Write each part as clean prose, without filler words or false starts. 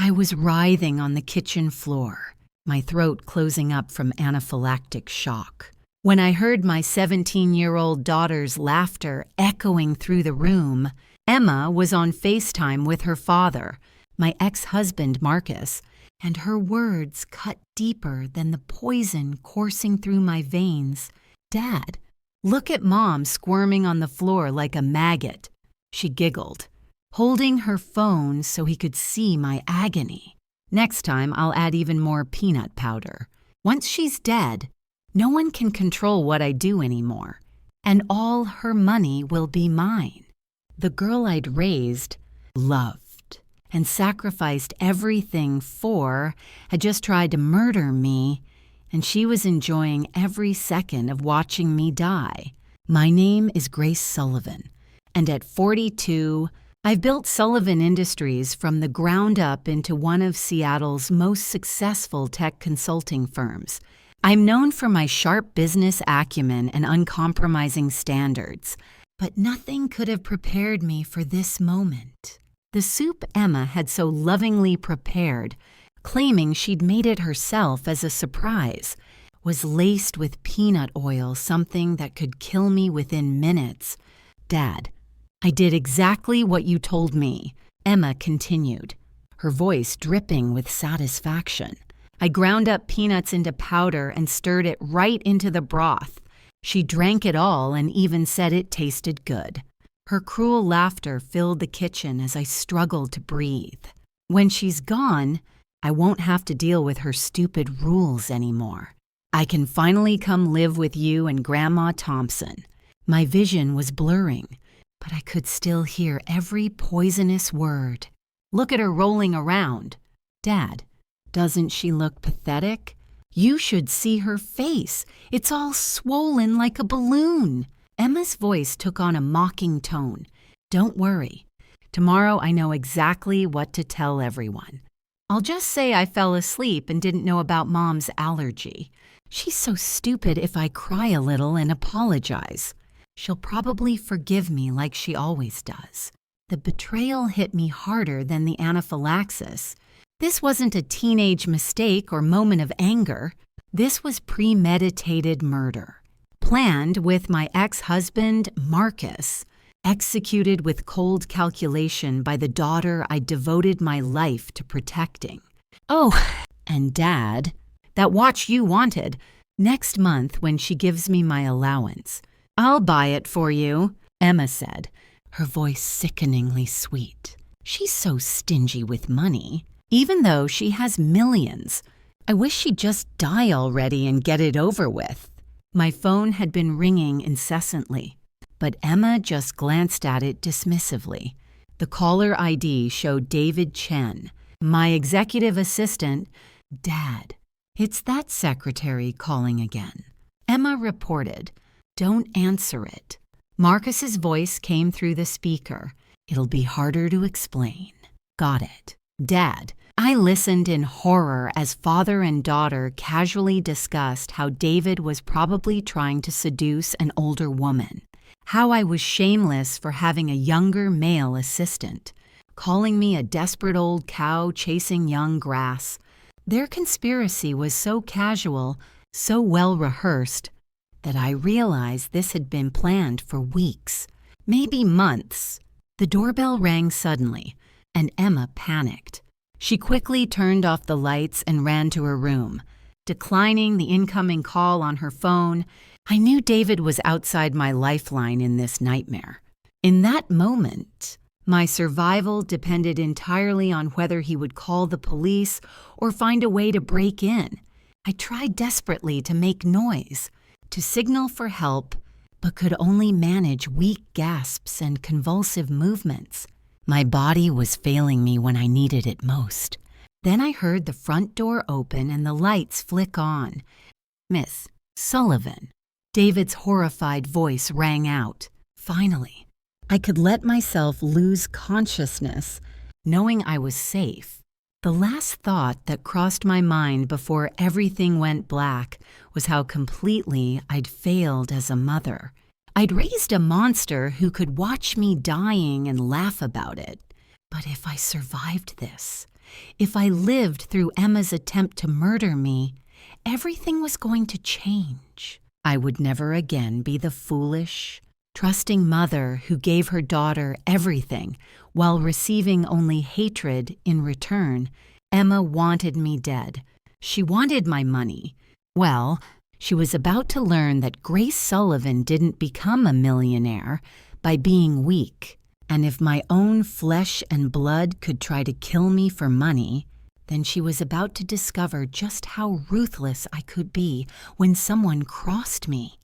I was writhing on the kitchen floor, my throat closing up from anaphylactic shock, when I heard my 17-year-old daughter's laughter echoing through the room. Emma was on FaceTime with her father, my ex-husband Marcus, and her words cut deeper than the poison coursing through my veins. "Dad, look at Mom squirming on the floor like a maggot." She giggled, holding her phone so he could see my agony. "Next time I'll add even more peanut powder. Once she's dead, no one can control what I do anymore, and all her money will be mine." The girl I'd raised, loved, and sacrificed everything for had just tried to murder me, and she was enjoying every second of watching me die. My name is Grace Sullivan, and at 42, I've built Sullivan Industries from the ground up into one of Seattle's most successful tech consulting firms. I'm known for my sharp business acumen and uncompromising standards, but nothing could have prepared me for this moment. The soup Emma had so lovingly prepared, claiming she'd made it herself as a surprise, was laced with peanut oil, something that could kill me within minutes. "Dad, I did exactly what you told me," Emma continued, her voice dripping with satisfaction. "I ground up peanuts into powder and stirred it right into the broth. She drank it all and even said it tasted good." Her cruel laughter filled the kitchen as I struggled to breathe. "When she's gone, I won't have to deal with her stupid rules anymore. I can finally come live with you and Grandma Thompson." My vision was blurring, but I could still hear every poisonous word. "Look at her rolling around." "Dad, doesn't she look pathetic? You should see her face. It's all swollen like a balloon." Emma's voice took on a mocking tone. "Don't worry. Tomorrow I know exactly what to tell everyone. I'll just say I fell asleep and didn't know about Mom's allergy. She's so stupid if I cry a little and apologize. She'll probably forgive me like she always does." The betrayal hit me harder than the anaphylaxis. This wasn't a teenage mistake or moment of anger. This was premeditated murder, planned with my ex-husband, Marcus, executed with cold calculation by the daughter I devoted my life to protecting. "Oh, and Dad, that watch you wanted, next month when she gives me my allowance, I'll buy it for you," Emma said, her voice sickeningly sweet. "She's so stingy with money. Even though she has millions, I wish she'd just die already and get it over with." My phone had been ringing incessantly, but Emma just glanced at it dismissively. The caller ID showed David Chen, my executive assistant. "Dad, it's that secretary calling again." Emma reported, "Don't answer it." Marcus's voice came through the speaker. "It'll be harder to explain." "Got it." "Dad." I listened in horror as father and daughter casually discussed how David was probably trying to seduce an older woman, how I was shameless for having a younger male assistant, calling me a desperate old cow chasing young grass. Their conspiracy was so casual, so well rehearsed, that I realized this had been planned for weeks, maybe months. The doorbell rang suddenly, and Emma panicked. She quickly turned off the lights and ran to her room. Declining the incoming call on her phone, I knew David was outside my lifeline in this nightmare. In that moment, my survival depended entirely on whether he would call the police or find a way to break in. I tried desperately to make noise, to signal for help, but could only manage weak gasps and convulsive movements. My body was failing me when I needed it most. Then I heard the front door open and the lights flick on. "Miss Sullivan." David's horrified voice rang out. Finally, I could let myself lose consciousness, knowing I was safe. The last thought that crossed my mind before everything went black was how completely I'd failed as a mother. I'd raised a monster who could watch me dying and laugh about it. But if I survived this, If I lived through Emma's attempt to murder me, everything was going to change. I would never again be the foolish, trusting mother who gave her daughter everything while receiving only hatred in return. Emma wanted me dead. She wanted my money. Well, she was about to learn that Grace Sullivan didn't become a millionaire by being weak, and if my own flesh and blood could try to kill me for money, then she was about to discover just how ruthless I could be when someone crossed me.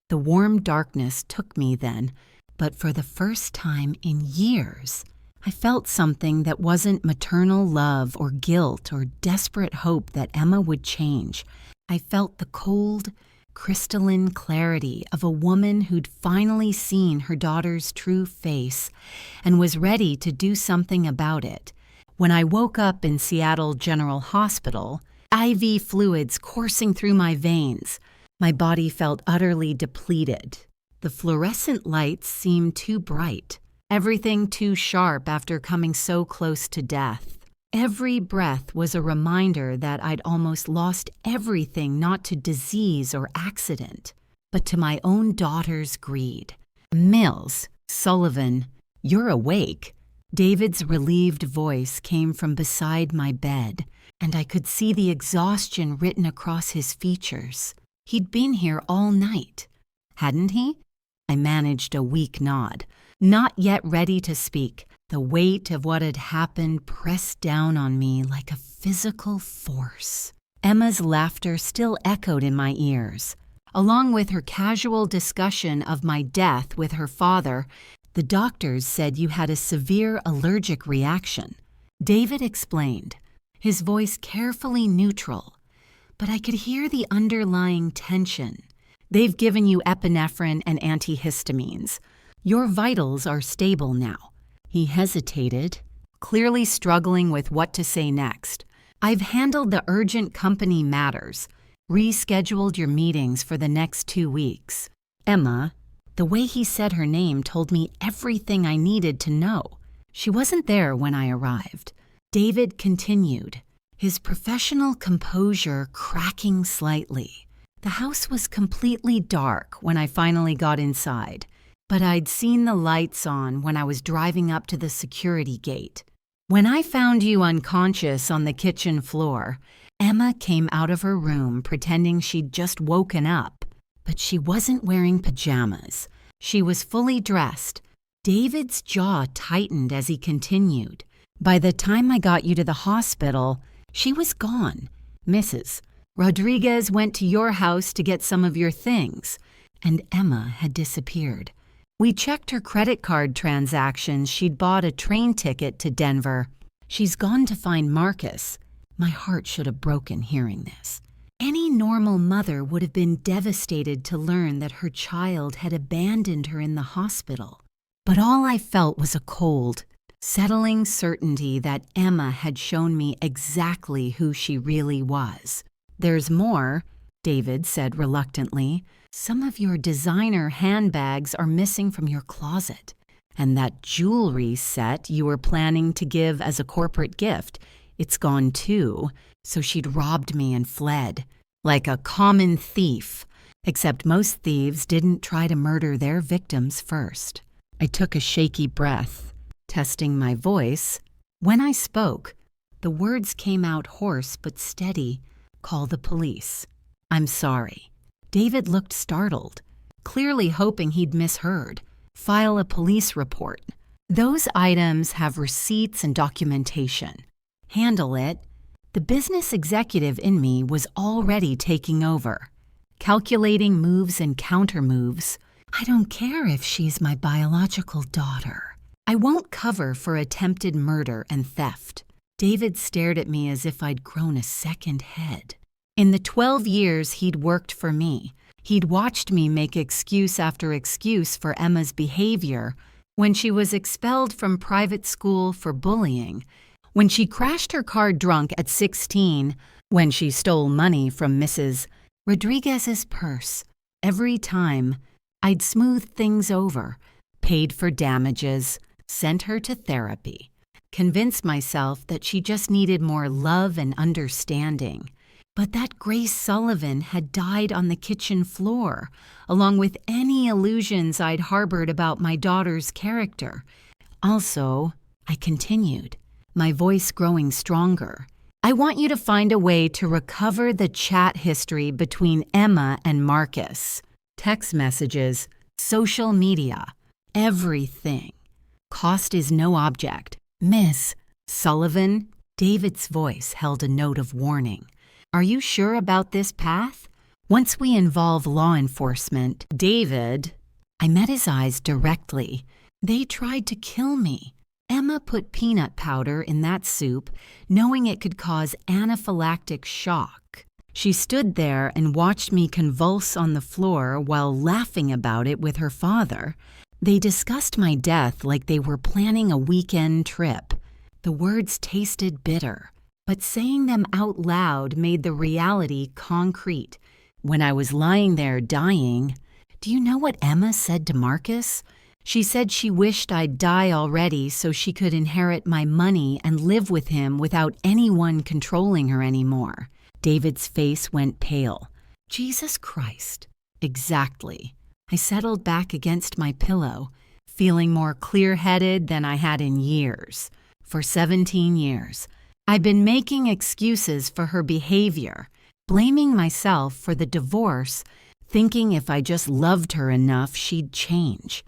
The warm darkness took me then, but for the first time in years, I felt something that wasn't maternal love or guilt or desperate hope that Emma would change. I felt the cold, crystalline clarity of a woman who'd finally seen her daughter's true face and was ready to do something about it. When I woke up in Seattle General Hospital, IV fluids coursing through my veins, my body felt utterly depleted. The fluorescent lights seemed too bright, everything too sharp after coming so close to death. Every breath was a reminder that I'd almost lost everything, not to disease or accident, but to my own daughter's greed. "Mills, Sullivan, you're awake." David's relieved voice came from beside my bed, and I could see the exhaustion written across his features. He'd been here all night, hadn't he? I managed a weak nod, not yet ready to speak. The weight of what had happened pressed down on me like a physical force. Emma's laughter still echoed in my ears. Along with her casual discussion of my death with her father, the doctors said you had a severe allergic reaction. David explained, his voice carefully neutral, but I could hear the underlying tension. "They've given you epinephrine and antihistamines. Your vitals are stable now." He hesitated, clearly struggling with what to say next. "I've handled the urgent company matters, rescheduled your meetings for the next 2 weeks." Emma, the way he said her name told me everything I needed to know. She wasn't there when I arrived. David continued, his professional composure cracking slightly. The house was completely dark when I finally got inside, but I'd seen the lights on when I was driving up to the security gate. When I found you unconscious on the kitchen floor, Emma came out of her room pretending she'd just woken up, but she wasn't wearing pajamas. She was fully dressed. David's jaw tightened as he continued. "By the time I got you to the hospital, she was gone. Mrs. Rodriguez went to your house to get some of your things, and Emma had disappeared. We checked her credit card transactions. She'd bought a train ticket to Denver. She's gone to find Marcus." My heart should have broken hearing this. Any normal mother would have been devastated to learn that her child had abandoned her in the hospital. But all I felt was a cold, settling certainty that Emma had shown me exactly who she really was. "There's more," David said reluctantly. "Some of your designer handbags are missing from your closet. And that jewelry set you were planning to give as a corporate gift, it's gone too." So she'd robbed me and fled, like a common thief, except most thieves didn't try to murder their victims first. I took a shaky breath, testing my voice. When I spoke, the words came out hoarse but steady. "Call the police. I'm sorry." David looked startled, clearly hoping he'd misheard. "File a police report. Those items have receipts and documentation. Handle it." The business executive in me was already taking over, calculating moves and counter-moves. "I don't care if she's my biological daughter. I won't cover for attempted murder and theft." David stared at me as if I'd grown a second head. In the 12 years he'd worked for me, he'd watched me make excuse after excuse for Emma's behavior when she was expelled from private school for bullying, when she crashed her car drunk at 16, when she stole money from Mrs. Rodriguez's purse. Every time, I'd smoothed things over, paid for damages, sent her to therapy. convinced myself that she just needed more love and understanding. But that Grace Sullivan had died on the kitchen floor, along with any illusions I'd harbored about my daughter's character. Also, I continued, my voice growing stronger. I want you to find a way to recover the chat history between Emma and Marcus. Text messages, social media, everything. Cost is no object. Miss Sullivan, David's voice held a note of warning. Are you sure about this path? Once we involve law enforcement, David, I met his eyes directly. They tried to kill me. Emma put peanut powder in that soup, knowing it could cause anaphylactic shock. She stood there and watched me convulse on the floor while laughing about it with her father. They discussed my death like they were planning a weekend trip. The words tasted bitter, but saying them out loud made the reality concrete. When I was lying there dying, do you know what Emma said to Marcus? She said she wished I'd die already so she could inherit my money and live with him without anyone controlling her anymore. David's face went pale. Jesus Christ. Exactly. I settled back against my pillow, feeling more clear-headed than I had in years. For 17 years, I'd been making excuses for her behavior, blaming myself for the divorce, thinking if I just loved her enough, she'd change.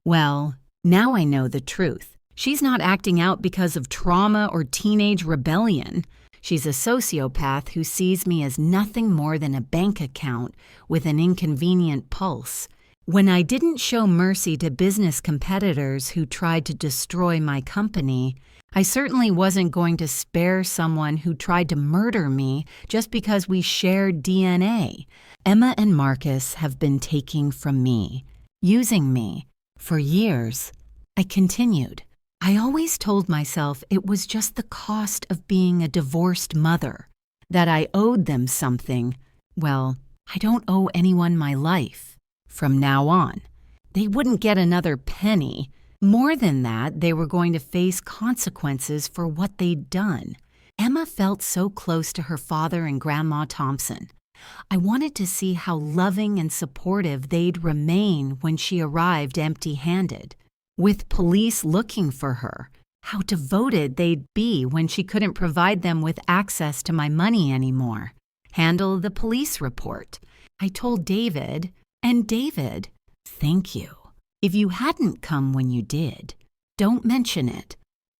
Well, now I know the truth. She's not acting out because of trauma or teenage rebellion. She's a sociopath who sees me as nothing more than a bank account with an inconvenient pulse. When I didn't show mercy to business competitors who tried to destroy my company, I certainly wasn't going to spare someone who tried to murder me just because we shared DNA. Emma and Marcus have been taking from me, using me. For years, I continued. I always told myself it was just the cost of being a divorced mother, that I owed them something. Well, I don't owe anyone my life. From now on, they wouldn't get another penny. More than that, they were going to face consequences for what they'd done. Emma felt so close to her father and Grandma Thompson. I wanted to see how loving and supportive they'd remain when she arrived empty-handed. With police looking for her, how devoted they'd be when she couldn't provide them with access to my money anymore. Handle the police report. I told David, and David, thank you. If you hadn't come when you did, don't mention it.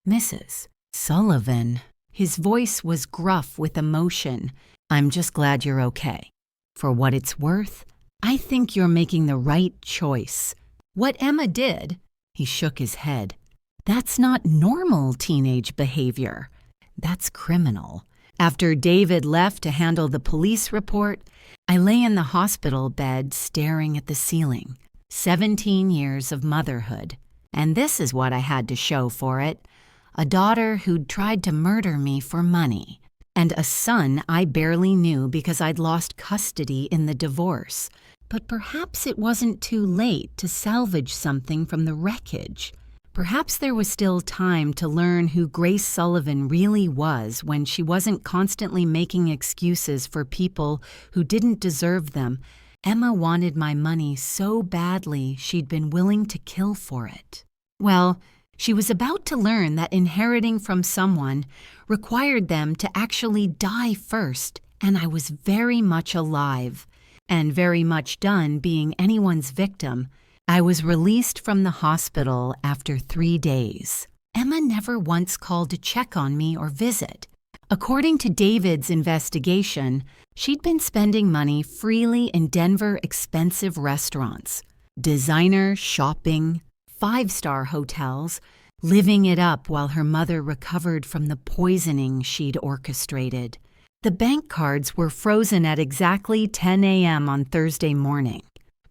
Mrs. Sullivan. His voice was gruff with emotion. I'm just glad you're okay. For what it's worth, I think you're making the right choice. What Emma did, he shook his head. That's not normal teenage behavior. That's criminal. After David left to handle the police report, I lay in the hospital bed staring at the ceiling. 17 years of motherhood. And this is what I had to show for it. A daughter who'd tried to murder me for money. And a son I barely knew because I'd lost custody in the divorce. But perhaps it wasn't too late to salvage something from the wreckage. Perhaps there was still time to learn who Grace Sullivan really was when she wasn't constantly making excuses for people who didn't deserve them. Emma wanted my money so badly she'd been willing to kill for it. Well, she was about to learn that inheriting from someone required them to actually die first, and I was very much alive, and very much done being anyone's victim. I was released from the hospital after 3 days. Emma never once called to check on me or visit. According to David's investigation, she'd been spending money freely in Denver expensive restaurants, designer shopping, 5-star hotels, living it up while her mother recovered from the poisoning she'd orchestrated. The bank cards were frozen at exactly 10 a.m. on Thursday morning.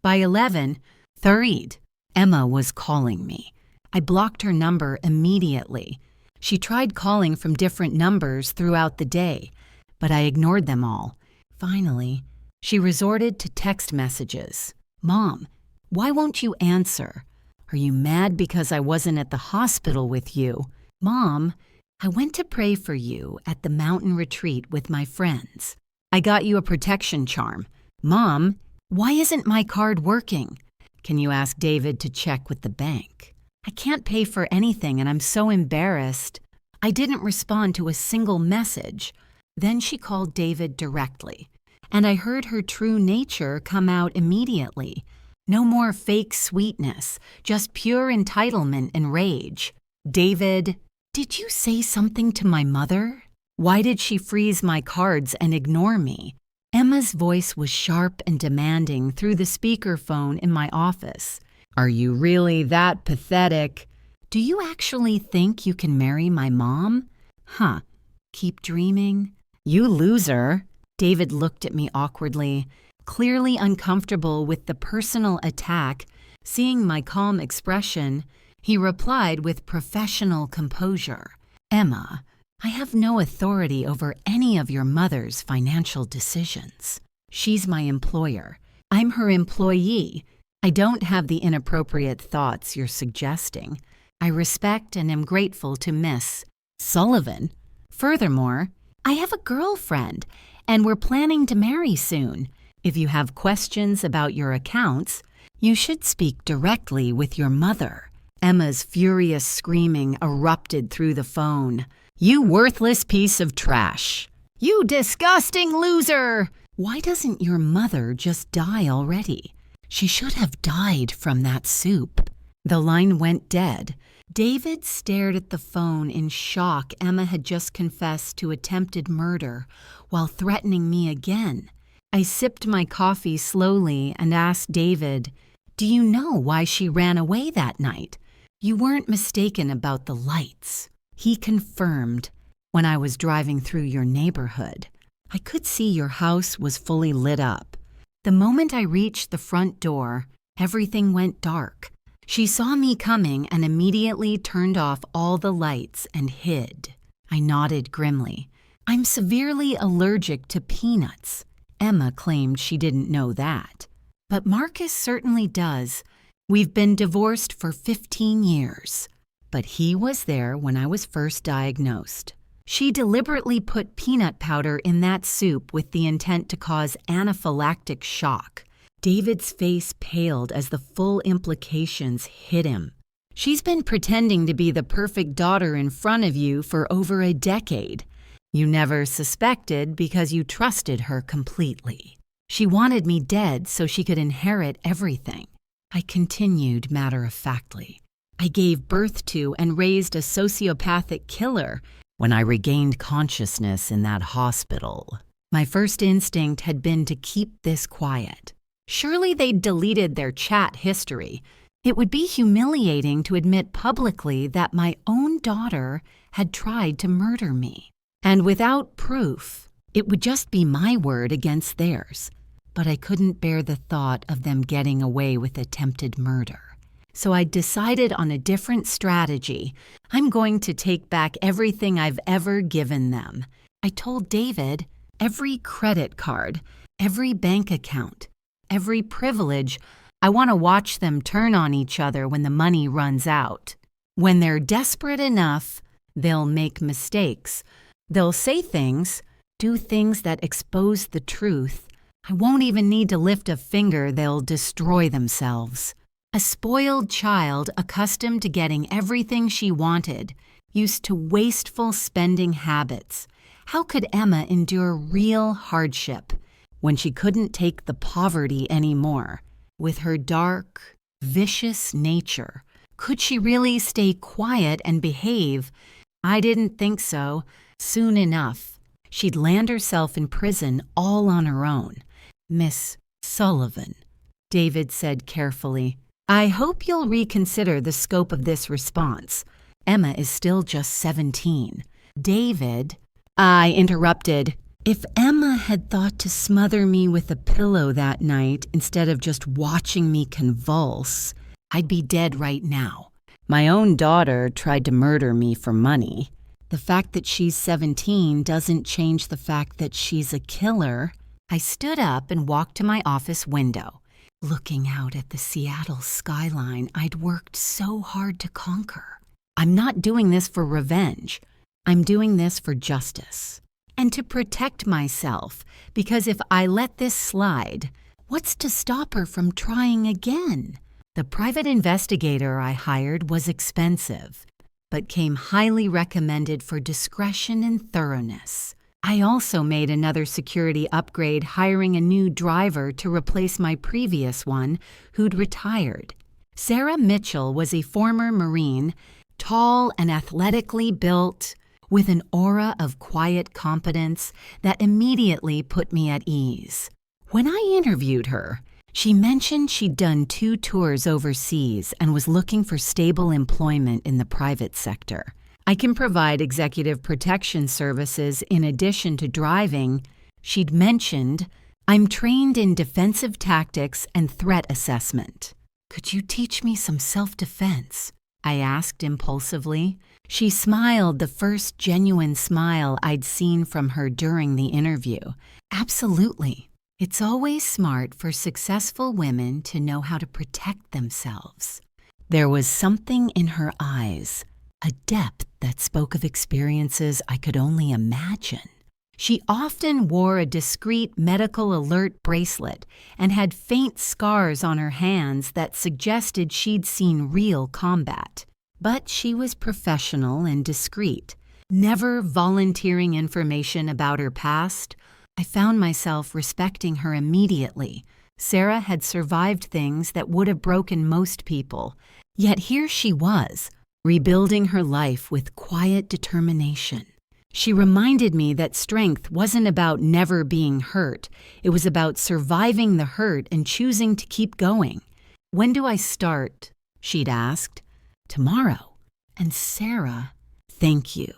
By 11:30, Emma was calling me. I blocked her number immediately. She tried calling from different numbers throughout the day, but I ignored them all. Finally, she resorted to text messages. Mom, why won't you answer? Are you mad because I wasn't at the hospital with you? Mom, I went to pray for you at the mountain retreat with my friends. I got you a protection charm. Mom, why isn't my card working? Can you ask David to check with the bank? I can't pay for anything and I'm so embarrassed. I didn't respond to a single message. Then she called David directly, and I heard her true nature come out immediately. No more fake sweetness, just pure entitlement and rage. David, did you say something to my mother? Why did she freeze my cards and ignore me? Emma's voice was sharp and demanding through the speakerphone in my office. Are you really that pathetic? Do you actually think you can marry my mom? Huh. Keep dreaming? You loser. David looked at me awkwardly, clearly uncomfortable with the personal attack. Seeing my calm expression, he replied with professional composure. Emma, I have no authority over any of your mother's financial decisions. She's my employer. I'm her employee. I don't have the inappropriate thoughts you're suggesting. I respect and am grateful to Miss Sullivan. Furthermore, I have a girlfriend, and we're planning to marry soon. If you have questions about your accounts, you should speak directly with your mother. Emma's furious screaming erupted through the phone. You worthless piece of trash! You disgusting loser! Why doesn't your mother just die already? She should have died from that soup. The line went dead. David stared at the phone in shock. Emma had just confessed to attempted murder while threatening me again. I sipped my coffee slowly and asked David, do you know why she ran away that night? You weren't mistaken about the lights. He confirmed. When I was driving through your neighborhood, I could see your house was fully lit up. The moment I reached the front door, everything went dark. She saw me coming and immediately turned off all the lights and hid. I nodded grimly. I'm severely allergic to peanuts. Emma claimed she didn't know that. But Marcus certainly does. We've been divorced for 15 years. But he was there when I was first diagnosed. She deliberately put peanut powder in that soup with the intent to cause anaphylactic shock. David's face paled as the full implications hit him. She's been pretending to be the perfect daughter in front of you for over a decade. You never suspected because you trusted her completely. She wanted me dead so she could inherit everything. I continued matter-of-factly. I gave birth to and raised a sociopathic killer when I regained consciousness in that hospital. My first instinct had been to keep this quiet. Surely they'd deleted their chat history. It would be humiliating to admit publicly that my own daughter had tried to murder me. And without proof, it would just be my word against theirs. But I couldn't bear the thought of them getting away with attempted murder. So I decided on a different strategy. I'm going to take back everything I've ever given them. I told David, every credit card, every bank account, every privilege, I want to watch them turn on each other when the money runs out. When they're desperate enough, they'll make mistakes. They'll say things, do things that expose the truth. I won't even need to lift a finger, they'll destroy themselves. A spoiled child accustomed to getting everything she wanted, used to wasteful spending habits. How could Emma endure real hardship when she couldn't take the poverty anymore? With her dark, vicious nature, could she really stay quiet and behave? I didn't think so. Soon enough, she'd land herself in prison all on her own. Miss Sullivan, David said carefully, I hope you'll reconsider the scope of this response. Emma is still just 17. David, I interrupted. If Emma had thought to smother me with a pillow that night instead of just watching me convulse, I'd be dead right now. My own daughter tried to murder me for money. The fact that she's 17 doesn't change the fact that she's a killer. I stood up and walked to my office window, looking out at the Seattle skyline I'd worked so hard to conquer. I'm not doing this for revenge. I'm doing this for justice. And to protect myself, because if I let this slide, what's to stop her from trying again? The private investigator I hired was expensive, but came highly recommended for discretion and thoroughness. I also made another security upgrade, hiring a new driver to replace my previous one who'd retired. Sarah Mitchell was a former Marine, tall and athletically built, with an aura of quiet competence that immediately put me at ease. When I interviewed her, she mentioned she'd done 2 tours overseas and was looking for stable employment in the private sector. I can provide executive protection services in addition to driving. She'd mentioned, I'm trained in defensive tactics and threat assessment. Could you teach me some self-defense? I asked impulsively. She smiled, the first genuine smile I'd seen from her during the interview. Absolutely. It's always smart for successful women to know how to protect themselves. There was something in her eyes, a depth that spoke of experiences I could only imagine. She often wore a discreet medical alert bracelet and had faint scars on her hands that suggested she'd seen real combat. But she was professional and discreet, never volunteering information about her past. I found myself respecting her immediately. Sarah had survived things that would have broken most people, yet here she was, rebuilding her life with quiet determination. She reminded me that strength wasn't about never being hurt. It was about surviving the hurt and choosing to keep going. When do I start? She'd asked. Tomorrow. And Sarah, thank you.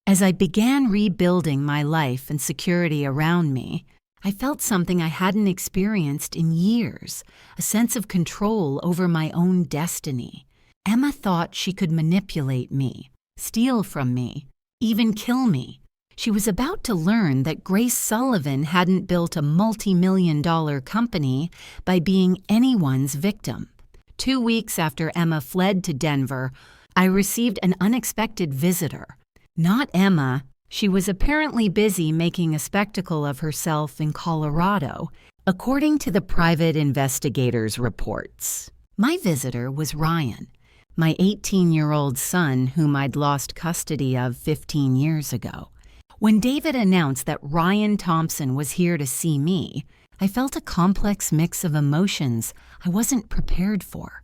As I began rebuilding my life and security around me, I felt something I hadn't experienced in years, a sense of control over my own destiny. Emma thought she could manipulate me, steal from me, even kill me. She was about to learn that Grace Sullivan hadn't built a multi-million-dollar company by being anyone's victim. 2 weeks after Emma fled to Denver, I received an unexpected visitor. Not Emma. She was apparently busy making a spectacle of herself in Colorado, according to the private investigator's reports. My visitor was Ryan, my 18-year-old son whom I'd lost custody of 15 years ago. When David announced that Ryan Thompson was here to see me, I felt a complex mix of emotions I wasn't prepared for.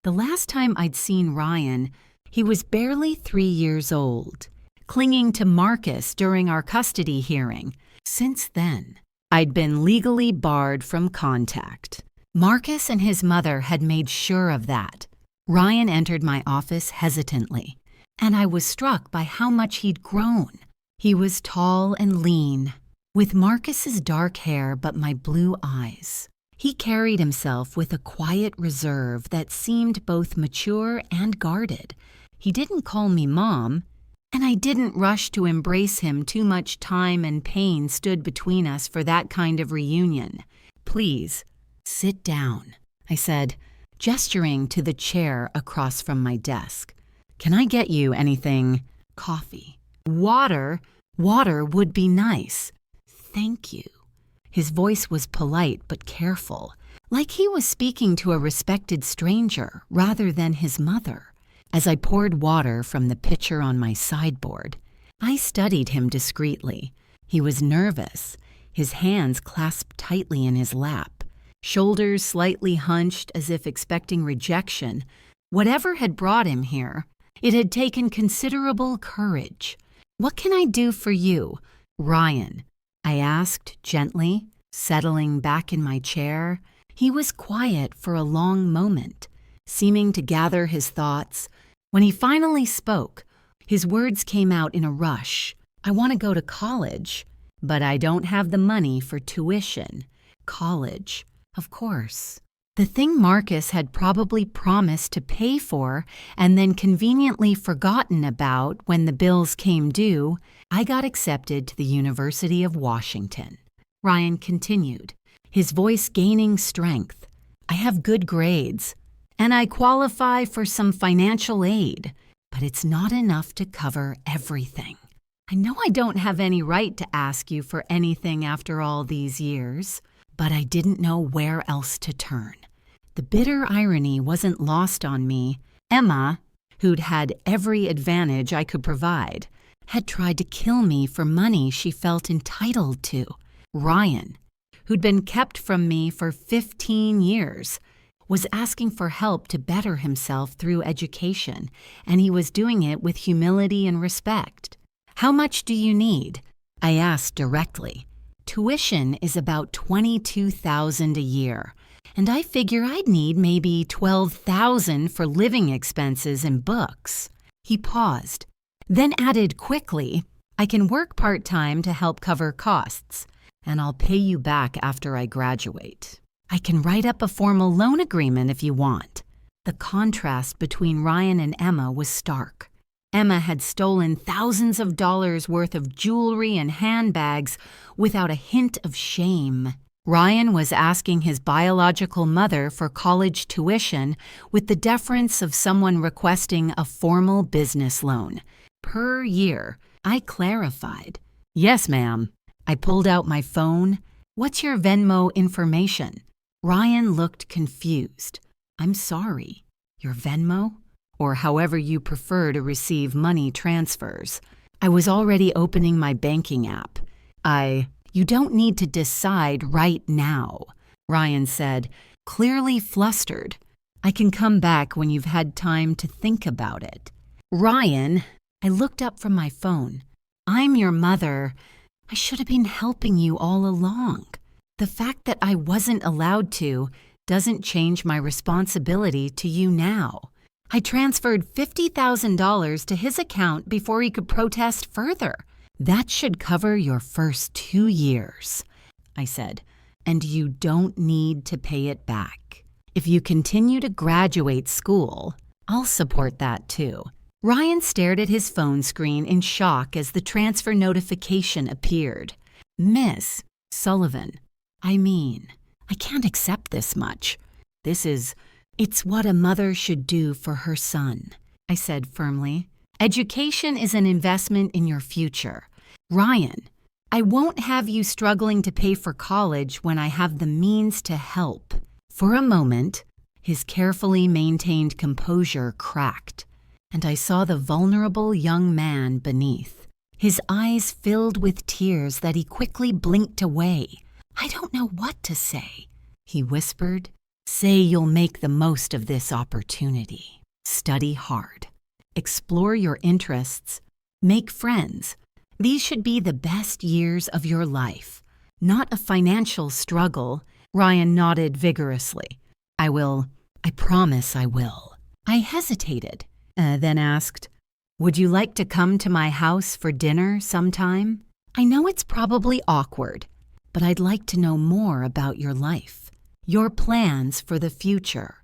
The last time I'd seen Ryan, he was barely 3 years old, clinging to Marcus during our custody hearing. Since then, I'd been legally barred from contact. Marcus and his mother had made sure of that. Ryan entered my office hesitantly, and I was struck by how much he'd grown. He was tall and lean, with Marcus's dark hair but my blue eyes. He carried himself with a quiet reserve that seemed both mature and guarded. He didn't call me Mom, and I didn't rush to embrace him. Too much time and pain stood between us for that kind of reunion. Please, sit down, I said, gesturing to the chair across from my desk. Can I get you anything? Coffee. Water? Water would be nice. Thank you. His voice was polite but careful, like he was speaking to a respected stranger rather than his mother. As I poured water from the pitcher on my sideboard, I studied him discreetly. He was nervous, his hands clasped tightly in his lap, shoulders slightly hunched as if expecting rejection. Whatever had brought him here, it had taken considerable courage. What can I do for you, Ryan? I asked gently, settling back in my chair. He was quiet for a long moment, seeming to gather his thoughts. When he finally spoke, his words came out in a rush. I want to go to college, but I don't have the money for tuition. College, of course. The thing Marcus had probably promised to pay for and then conveniently forgotten about when the bills came due. I got accepted to the University of Washington. Ryan continued, his voice gaining strength. I have good grades, and I qualify for some financial aid, but but it's not enough to cover everything. I know I don't have any right to ask you for anything after all these years, but I didn't know where else to turn. The bitter irony wasn't lost on me. Emma, who'd had every advantage I could provide, had tried to kill me for money she felt entitled to. Ryan, who'd been kept from me for 15 years, was asking for help to better himself through education, and he was doing it with humility and respect. "How much do you need?" I asked directly. "Tuition is about $22,000 a year, and I figure I'd need maybe $12,000 for living expenses and books." He paused, then added quickly, "I can work part-time to help cover costs, and I'll pay you back after I graduate. I can write up a formal loan agreement if you want." The contrast between Ryan and Emma was stark. Emma had stolen thousands of dollars worth of jewelry and handbags without a hint of shame. Ryan was asking his biological mother for college tuition with the deference of someone requesting a formal business loan. Per year, I clarified. "Yes, ma'am." I pulled out my phone. "What's your Venmo information?" Ryan looked confused. "I'm sorry. Your Venmo? Or however you prefer to receive money transfers." I was already opening my banking app. "You don't need to decide right now," Ryan said, clearly flustered. "I can come back when you've had time to think about it." "Ryan," I looked up from my phone. "I'm your mother. I should have been helping you all along. The fact that I wasn't allowed to doesn't change my responsibility to you now. I transferred $50,000 to his account before he could protest further. That should cover your first 2 years," I said, "and you don't need to pay it back. If you continue to graduate school, I'll support that too." Ryan stared at his phone screen in shock as the transfer notification appeared. "Miss Sullivan, I can't accept this much. It's what a mother should do for her son," I said firmly. "Education is an investment in your future. Ryan, I won't have you struggling to pay for college when I have the means to help." For a moment, his carefully maintained composure cracked, and I saw the vulnerable young man beneath. His eyes filled with tears that he quickly blinked away. "I don't know what to say," he whispered. "Say you'll make the most of this opportunity. Study hard. Explore your interests. Make friends. These should be the best years of your life, not a financial struggle." Ryan nodded vigorously. "I will. I promise I will." I hesitated, then asked, "Would you like to come to my house for dinner sometime? I know it's probably awkward, but I'd like to know more about your life, your plans for the future."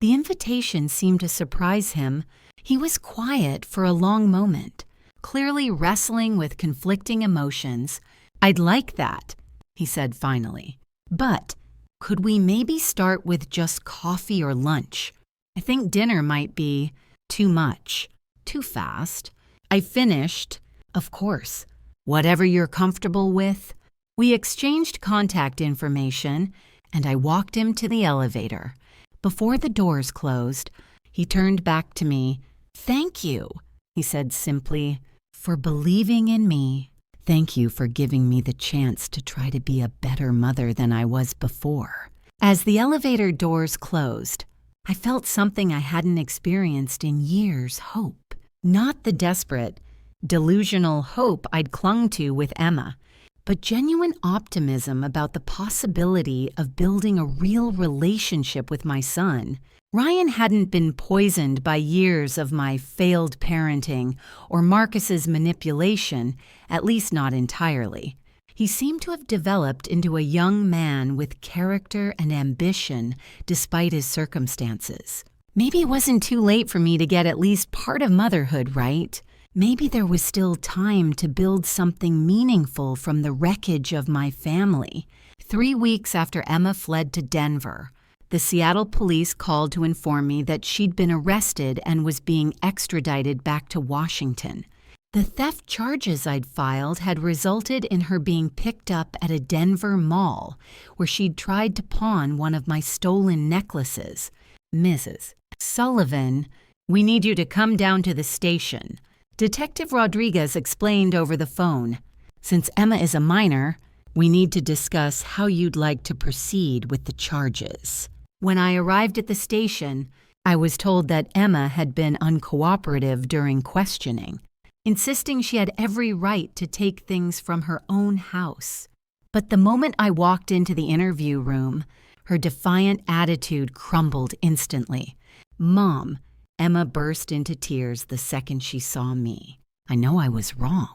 The invitation seemed to surprise him. He was quiet for a long moment, clearly wrestling with conflicting emotions. "I'd like that," he said finally. "But could we maybe start with just coffee or lunch? I think dinner might be too much, too fast." I finished, "Of course, whatever you're comfortable with." We exchanged contact information, and I walked him to the elevator. Before the doors closed, he turned back to me. "Thank you," he said simply, "for believing in me. Thank you for giving me the chance to try to be a better mother than I was before." As the elevator doors closed, I felt something I hadn't experienced in years: hope. Not the desperate, delusional hope I'd clung to with Emma, but genuine optimism about the possibility of building a real relationship with my son. Ryan hadn't been poisoned by years of my failed parenting or Marcus's manipulation, at least not entirely. He seemed to have developed into a young man with character and ambition despite his circumstances. Maybe it wasn't too late for me to get at least part of motherhood right. Maybe there was still time to build something meaningful from the wreckage of my family. 3 weeks after Emma fled to Denver, the Seattle police called to inform me that she'd been arrested and was being extradited back to Washington. The theft charges I'd filed had resulted in her being picked up at a Denver mall where she'd tried to pawn one of my stolen necklaces. Mrs. Sullivan, we need you to come down to the station. Detective Rodriguez explained over the phone. Since Emma is a minor, we need to discuss how you'd like to proceed with the charges. When I arrived at the station, I was told that Emma had been uncooperative during questioning, insisting she had every right to take things from her own house. But the moment I walked into the interview room, her defiant attitude crumbled instantly. Mom, Emma burst into tears the second she saw me. I know I was wrong.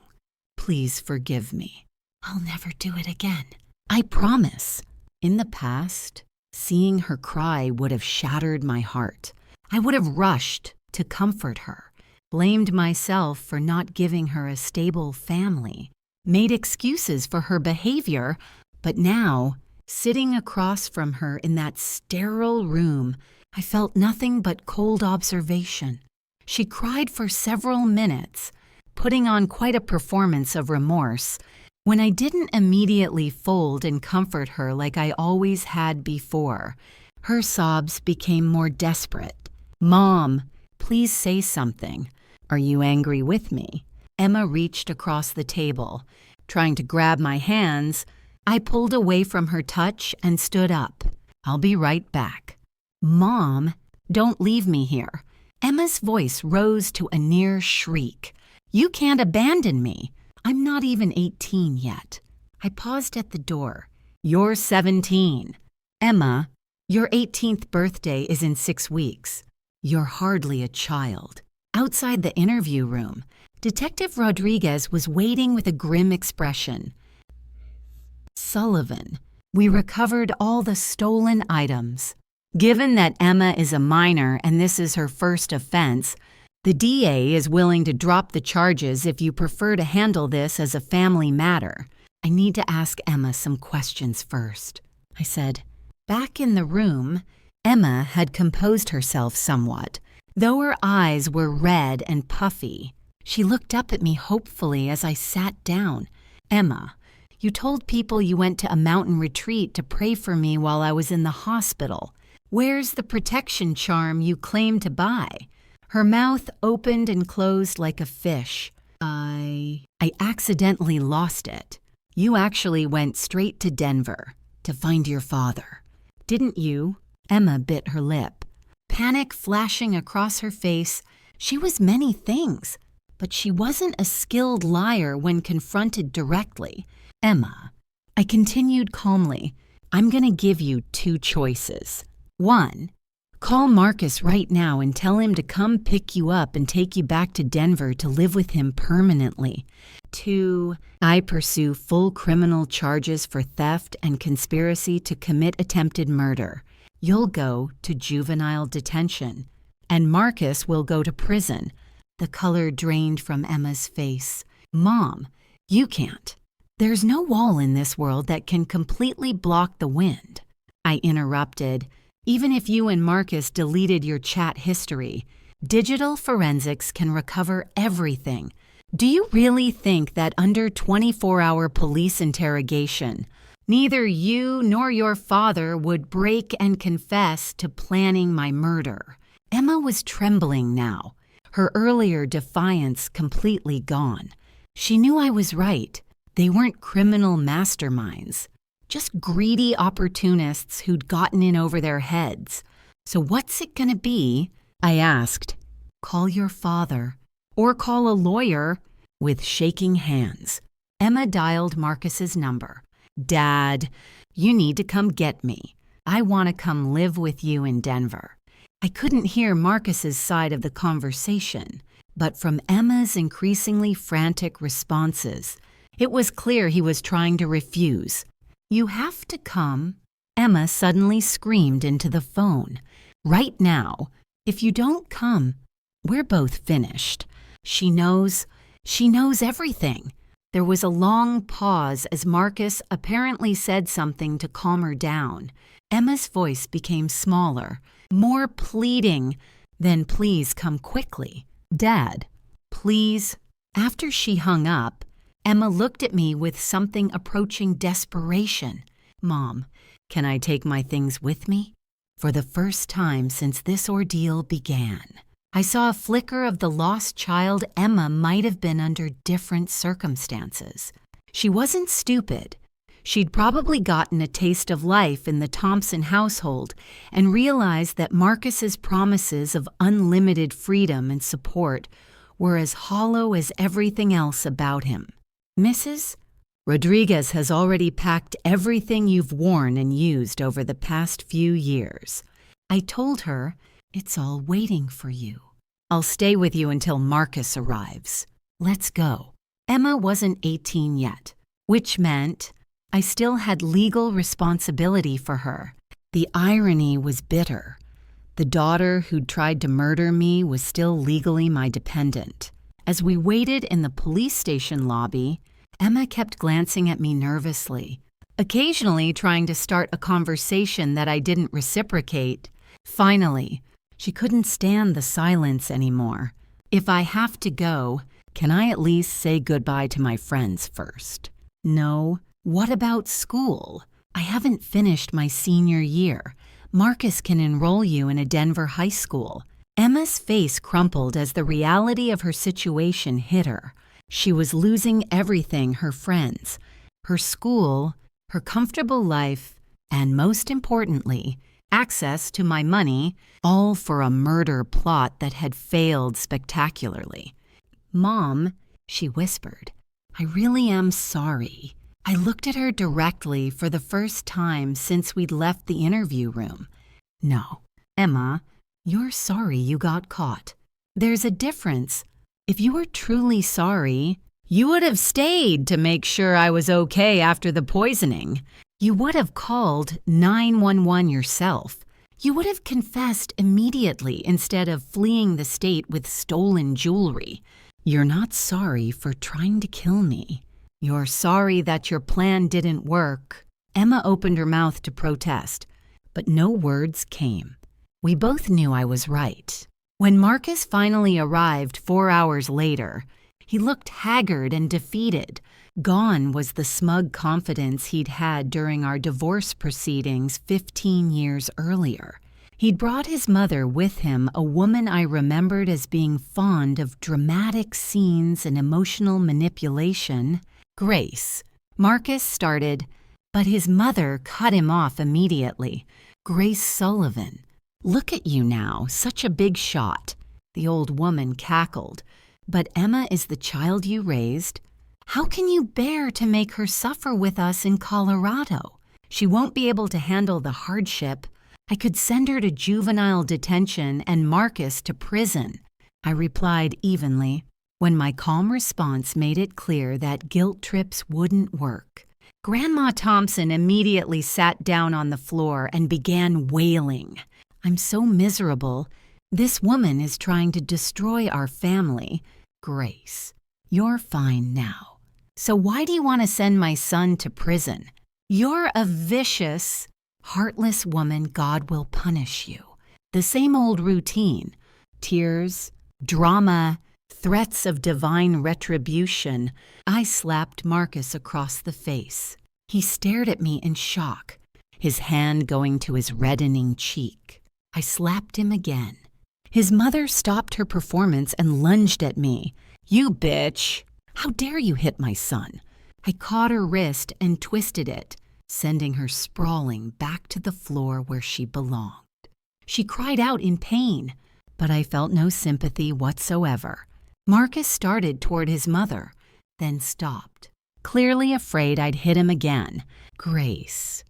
Please forgive me. I'll never do it again. I promise. In the past, seeing her cry would have shattered my heart. I would have rushed to comfort her, blamed myself for not giving her a stable family, made excuses for her behavior, but now, sitting across from her in that sterile room, I felt nothing but cold observation. She cried for several minutes, putting on quite a performance of remorse. When I didn't immediately fold and comfort her like I always had before, her sobs became more desperate. Mom, please say something. Are you angry with me? Emma reached across the table. Trying to grab my hands, I pulled away from her touch and stood up. I'll be right back. Mom, don't leave me here. Emma's voice rose to a near shriek. You can't abandon me. I'm not even 18 yet. I paused at the door. You're 17. Emma, your 18th birthday is in 6 weeks. You're hardly a child. Outside the interview room, Detective Rodriguez was waiting with a grim expression. Sullivan, we recovered all the stolen items. Given that Emma is a minor and this is her first offense, the DA is willing to drop the charges if you prefer to handle this as a family matter. I need to ask Emma some questions first, I said. Back in the room, Emma had composed herself somewhat. Though her eyes were red and puffy, she looked up at me hopefully as I sat down. Emma, you told people you went to a mountain retreat to pray for me while I was in the hospital. Where's the protection charm you claimed to buy? Her mouth opened and closed like a fish. I accidentally lost it. You actually went straight to Denver to find your father. Didn't you? Emma bit her lip. Panic flashing across her face, she was many things, but she wasn't a skilled liar when confronted directly. Emma, I continued calmly, I'm going to give you 2 choices. 1, call Marcus right now and tell him to come pick you up and take you back to Denver to live with him permanently. 2, I pursue full criminal charges for theft and conspiracy to commit attempted murder. You'll go to juvenile detention, and Marcus will go to prison. The color drained from Emma's face. Mom, you can't. There's no wall in this world that can completely block the wind. I interrupted. Even if you and Marcus deleted your chat history, digital forensics can recover everything. Do you really think that under 24-hour police interrogation, neither you nor your father would break and confess to planning my murder? Emma was trembling now, her earlier defiance completely gone. She knew I was right. They weren't criminal masterminds, just greedy opportunists who'd gotten in over their heads. So what's it gonna be? I asked. Call your father, or call a lawyer. With shaking hands, Emma dialed Marcus's number. Dad, you need to come get me. I want to come live with you in Denver. I couldn't hear Marcus's side of the conversation, but from Emma's increasingly frantic responses, it was clear he was trying to refuse. You have to come. Emma suddenly screamed into the phone. Right now, if you don't come, we're both finished. She knows everything. There was a long pause as Marcus apparently said something to calm her down. Emma's voice became smaller, more pleading than "Please come quickly. Dad, please." After she hung up, Emma looked at me with something approaching desperation. "Mom, can I take my things with me?" For the first time since this ordeal began, I saw a flicker of the lost child Emma might have been under different circumstances. She wasn't stupid. She'd probably gotten a taste of life in the Thompson household and realized that Marcus's promises of unlimited freedom and support were as hollow as everything else about him. "Mrs. Rodriguez has already packed everything you've worn and used over the past few years. I told her, it's all waiting for you. I'll stay with you until Marcus arrives. Let's go." Emma wasn't 18 yet, which meant I still had legal responsibility for her. The irony was bitter. The daughter who'd tried to murder me was still legally my dependent. As we waited in the police station lobby, Emma kept glancing at me nervously, occasionally trying to start a conversation that I didn't reciprocate. Finally, she couldn't stand the silence anymore. "If I have to go, can I at least say goodbye to my friends first?" "No. What about school? I haven't finished my senior year. Marcus can enroll you in a Denver high school." Emma's face crumpled as the reality of her situation hit her. She was losing everything: her friends, her school, her comfortable life, and most importantly, access to my money, all for a murder plot that had failed spectacularly. "Mom," she whispered, "I really am sorry." I looked at her directly for the first time since we'd left the interview room. "No, Emma, you're sorry you got caught. There's a difference. If you were truly sorry, you would have stayed to make sure I was okay after the poisoning. You would have called 911 yourself. You would have confessed immediately instead of fleeing the state with stolen jewelry. You're not sorry for trying to kill me. You're sorry that your plan didn't work." Emma opened her mouth to protest, but no words came. We both knew I was right. When Marcus finally arrived 4 hours later, he looked haggard and defeated. Gone was the smug confidence he'd had during our divorce proceedings 15 years earlier. He'd brought his mother with him, a woman I remembered as being fond of dramatic scenes and emotional manipulation. "Grace," Marcus started, but his mother cut him off immediately. "Grace Sullivan. Look at you now, such a big shot." The old woman cackled. "But Emma is the child you raised. How can you bear to make her suffer with us in Colorado? She won't be able to handle the hardship. I could send her to juvenile detention and Marcus to prison." I replied evenly, when my calm response made it clear that guilt trips wouldn't work. Grandma Thompson immediately sat down on the floor and began wailing. "I'm so miserable. This woman is trying to destroy our family. Grace, you're fine now. So why do you want to send my son to prison? You're a vicious, heartless woman. God will punish you." The same old routine: tears, drama, threats of divine retribution. I slapped Marcus across the face. He stared at me in shock, his hand going to his reddening cheek. I slapped him again. His mother stopped her performance and lunged at me. "You bitch! How dare you hit my son?" I caught her wrist and twisted it, sending her sprawling back to the floor where she belonged. She cried out in pain, but I felt no sympathy whatsoever. Marcus started toward his mother, then stopped, clearly afraid I'd hit him again. Grace,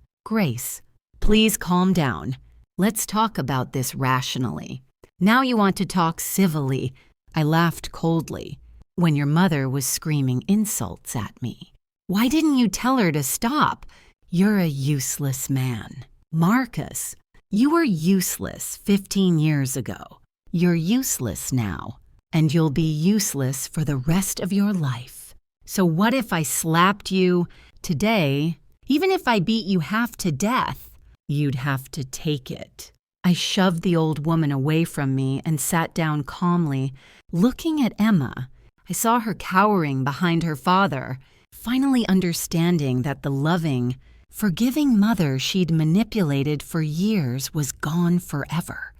please calm down. Let's talk about this rationally. Now you want to talk civilly." I laughed coldly when your mother was screaming insults at me. "Why didn't you tell her to stop? You're a useless man." "Marcus, you were useless 15 years ago. You're useless now, and you'll be useless for the rest of your life. So what if I slapped you today? Even if I beat you half to death, you'd have to take it. I shoved the old woman away from me and sat down calmly, looking at Emma. I saw her cowering behind her father, finally understanding that the loving, forgiving mother she'd manipulated for years was gone forever.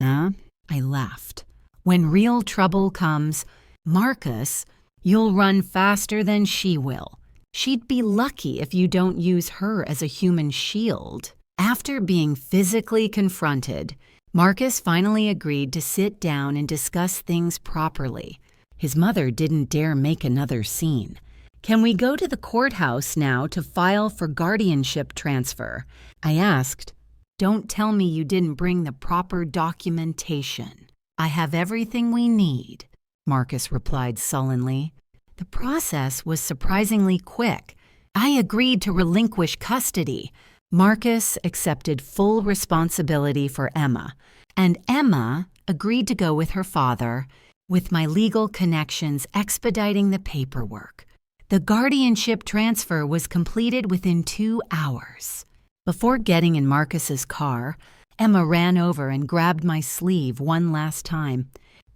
Huh? I laughed. When real trouble comes, Marcus, you'll run faster than she will. She'd be lucky if you don't use her as a human shield. After being physically confronted, Marcus finally agreed to sit down and discuss things properly. His mother didn't dare make another scene. Can we go to the courthouse now to file for guardianship transfer? I asked. Don't tell me you didn't bring the proper documentation. I have everything we need, Marcus replied sullenly. The process was surprisingly quick. I agreed to relinquish custody. Marcus accepted full responsibility for Emma, and Emma agreed to go with her father, with my legal connections expediting the paperwork. The guardianship transfer was completed within 2 hours. Before getting in Marcus's car, Emma ran over and grabbed my sleeve one last time.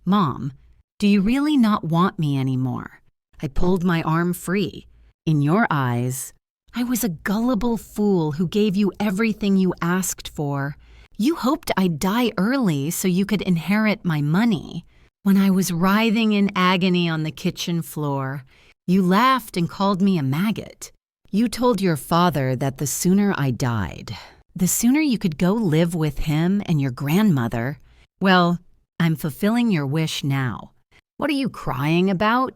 Mom, do you really not want me anymore? I pulled my arm free. In your eyes, I was a gullible fool who gave you everything you asked for. You hoped I'd die early so you could inherit my money. When I was writhing in agony on the kitchen floor, you laughed and called me a maggot. You told your father that the sooner I died, the sooner you could go live with him and your grandmother. Well, I'm fulfilling your wish now. What are you crying about?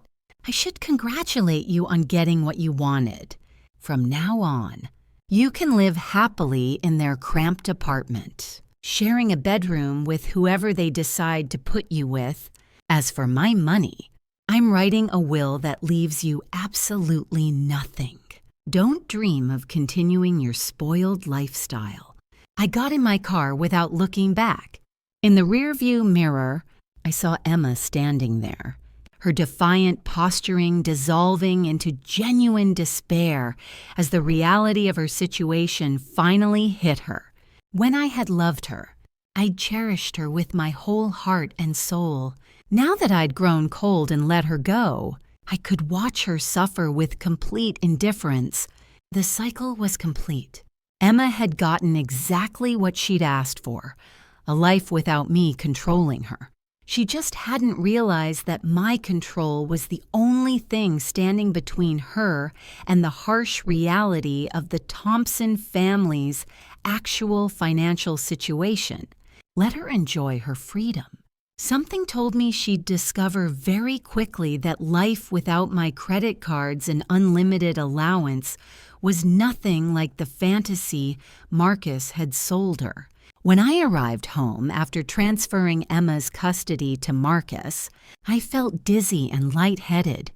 I should congratulate you on getting what you wanted. From now on, you can live happily in their cramped apartment, sharing a bedroom with whoever they decide to put you with. As for my money, I'm writing a will that leaves you absolutely nothing. Don't dream of continuing your spoiled lifestyle. I got in my car without looking back. In the rearview mirror, I saw Emma standing there, her defiant posturing dissolving into genuine despair as the reality of her situation finally hit her. When I had loved her, I'd cherished her with my whole heart and soul. Now that I'd grown cold and let her go, I could watch her suffer with complete indifference. The cycle was complete. Emma had gotten exactly what she'd asked for, a life without me controlling her. She just hadn't realized that my control was the only thing standing between her and the harsh reality of the Thompson family's actual financial situation. Let her enjoy her freedom. Something told me she'd discover very quickly that life without my credit cards and unlimited allowance was nothing like the fantasy Marcus had sold her. When I arrived home after transferring Emma's custody to Marcus, I felt dizzy and lightheaded,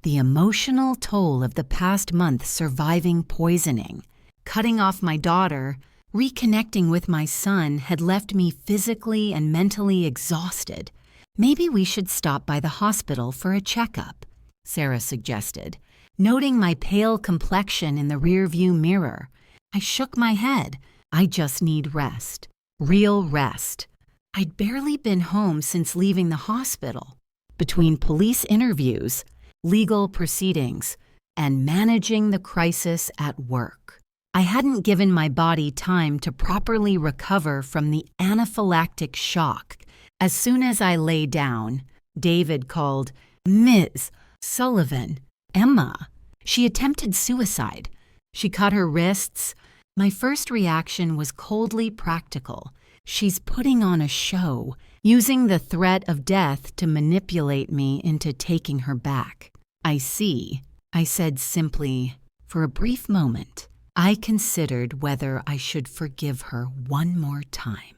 the emotional toll of the past month surviving poisoning. Cutting off my daughter, reconnecting with my son had left me physically and mentally exhausted. Maybe we should stop by the hospital for a checkup, Sarah suggested, noting my pale complexion in the rearview mirror. I shook my head. I just need rest. Real rest. I'd barely been home since leaving the hospital. Between police interviews, legal proceedings, and managing the crisis at work, I hadn't given my body time to properly recover from the anaphylactic shock. As soon as I lay down, David called, "Ms. Sullivan, Emma. She attempted suicide. She cut her wrists." My first reaction was coldly practical. She's putting on a show, using the threat of death to manipulate me into taking her back. "I see," I said simply. For a brief moment, I considered whether I should forgive her one more time.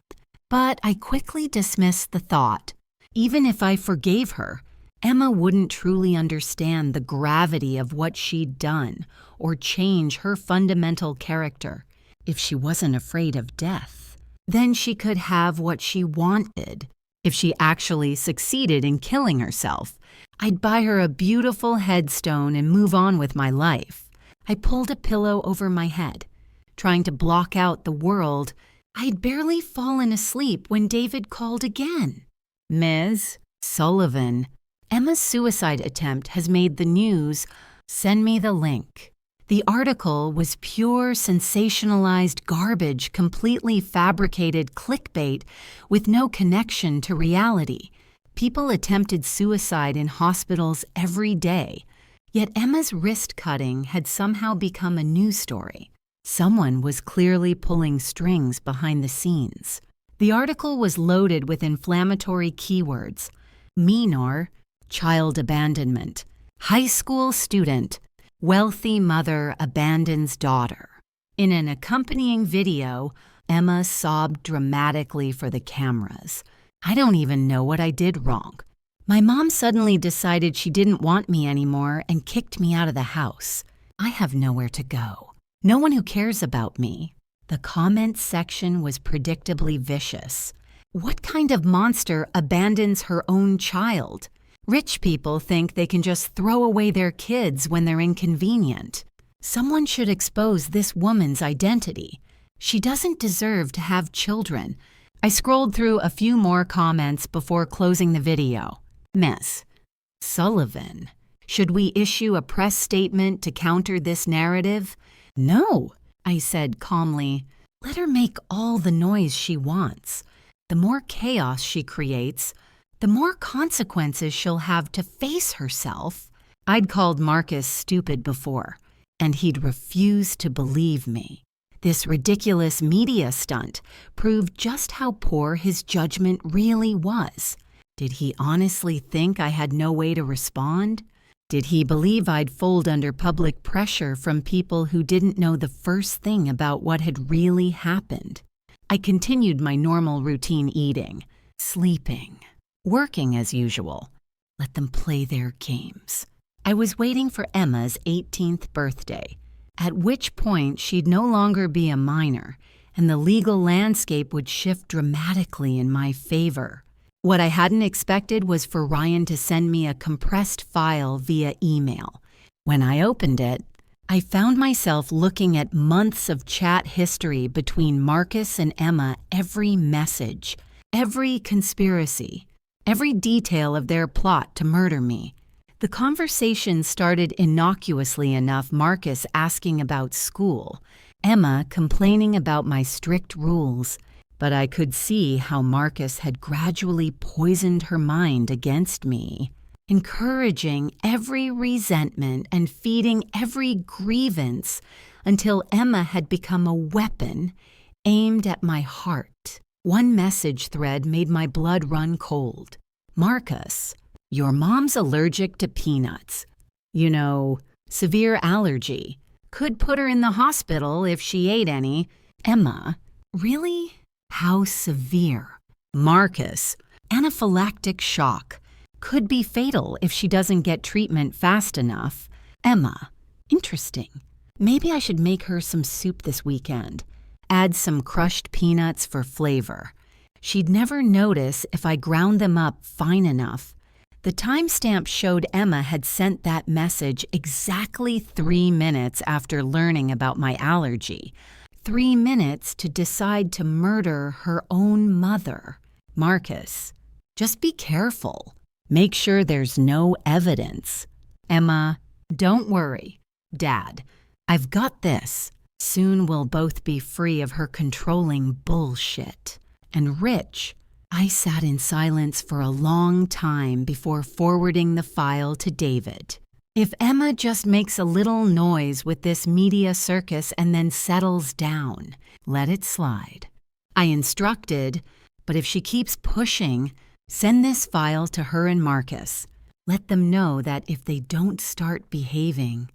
But I quickly dismissed the thought. Even if I forgave her, Emma wouldn't truly understand the gravity of what she'd done or change her fundamental character. If she wasn't afraid of death, then she could have what she wanted. If she actually succeeded in killing herself, I'd buy her a beautiful headstone and move on with my life. I pulled a pillow over my head, trying to block out the world. I'd barely fallen asleep when David called again. Ms. Sullivan, Emma's suicide attempt has made the news. Send me the link. The article was pure sensationalized garbage, completely fabricated clickbait with no connection to reality. People attempted suicide in hospitals every day, yet Emma's wrist cutting had somehow become a news story. Someone was clearly pulling strings behind the scenes. The article was loaded with inflammatory keywords: minor, child abandonment, high school student, wealthy mother abandons daughter. In an accompanying video, Emma sobbed dramatically for the cameras. I don't even know what I did wrong. My mom suddenly decided she didn't want me anymore and kicked me out of the house. I have nowhere to go. No one who cares about me. The comments section was predictably vicious. What kind of monster abandons her own child? Rich people think they can just throw away their kids when they're inconvenient. Someone should expose this woman's identity. She doesn't deserve to have children. I scrolled through a few more comments before closing the video. Ms. Sullivan, should we issue a press statement to counter this narrative? No, I said calmly. Let her make all the noise she wants. The more chaos she creates, the more consequences she'll have to face herself. I'd called Marcus stupid before, and he'd refused to believe me. This ridiculous media stunt proved just how poor his judgment really was. Did he honestly think I had no way to respond? Did he believe I'd fold under public pressure from people who didn't know the first thing about what had really happened? I continued my normal routine: eating, sleeping, working as usual. Let them play their games. I was waiting for Emma's 18th birthday, at which point she'd no longer be a minor, and the legal landscape would shift dramatically in my favor. What I hadn't expected was for Ryan to send me a compressed file via email. When I opened it, I found myself looking at months of chat history between Marcus and Emma, every message, every conspiracy, every detail of their plot to murder me. The conversation started innocuously enough: Marcus asking about school, Emma complaining about my strict rules, but I could see how Marcus had gradually poisoned her mind against me, encouraging every resentment and feeding every grievance until Emma had become a weapon aimed at my heart. One message thread made my blood run cold. Marcus, your mom's allergic to peanuts. You know, severe allergy. Could put her in the hospital if she ate any. Emma, really? How severe? Marcus, anaphylactic shock. Could be fatal if she doesn't get treatment fast enough. Emma, interesting. Maybe I should make her some soup this weekend. Add some crushed peanuts for flavor. She'd never notice if I ground them up fine enough. The timestamp showed Emma had sent that message exactly 3 minutes after learning about my allergy. 3 minutes to decide to murder her own mother. Marcus, just be careful. Make sure there's no evidence. Emma, don't worry. Dad, I've got this. Soon we'll both be free of her controlling bullshit. And Rich, I sat in silence for a long time before forwarding the file to David. If Emma just makes a little noise with this media circus and then settles down, let it slide. I instructed, but if she keeps pushing, send this file to her and Marcus. Let them know that if they don't start behaving,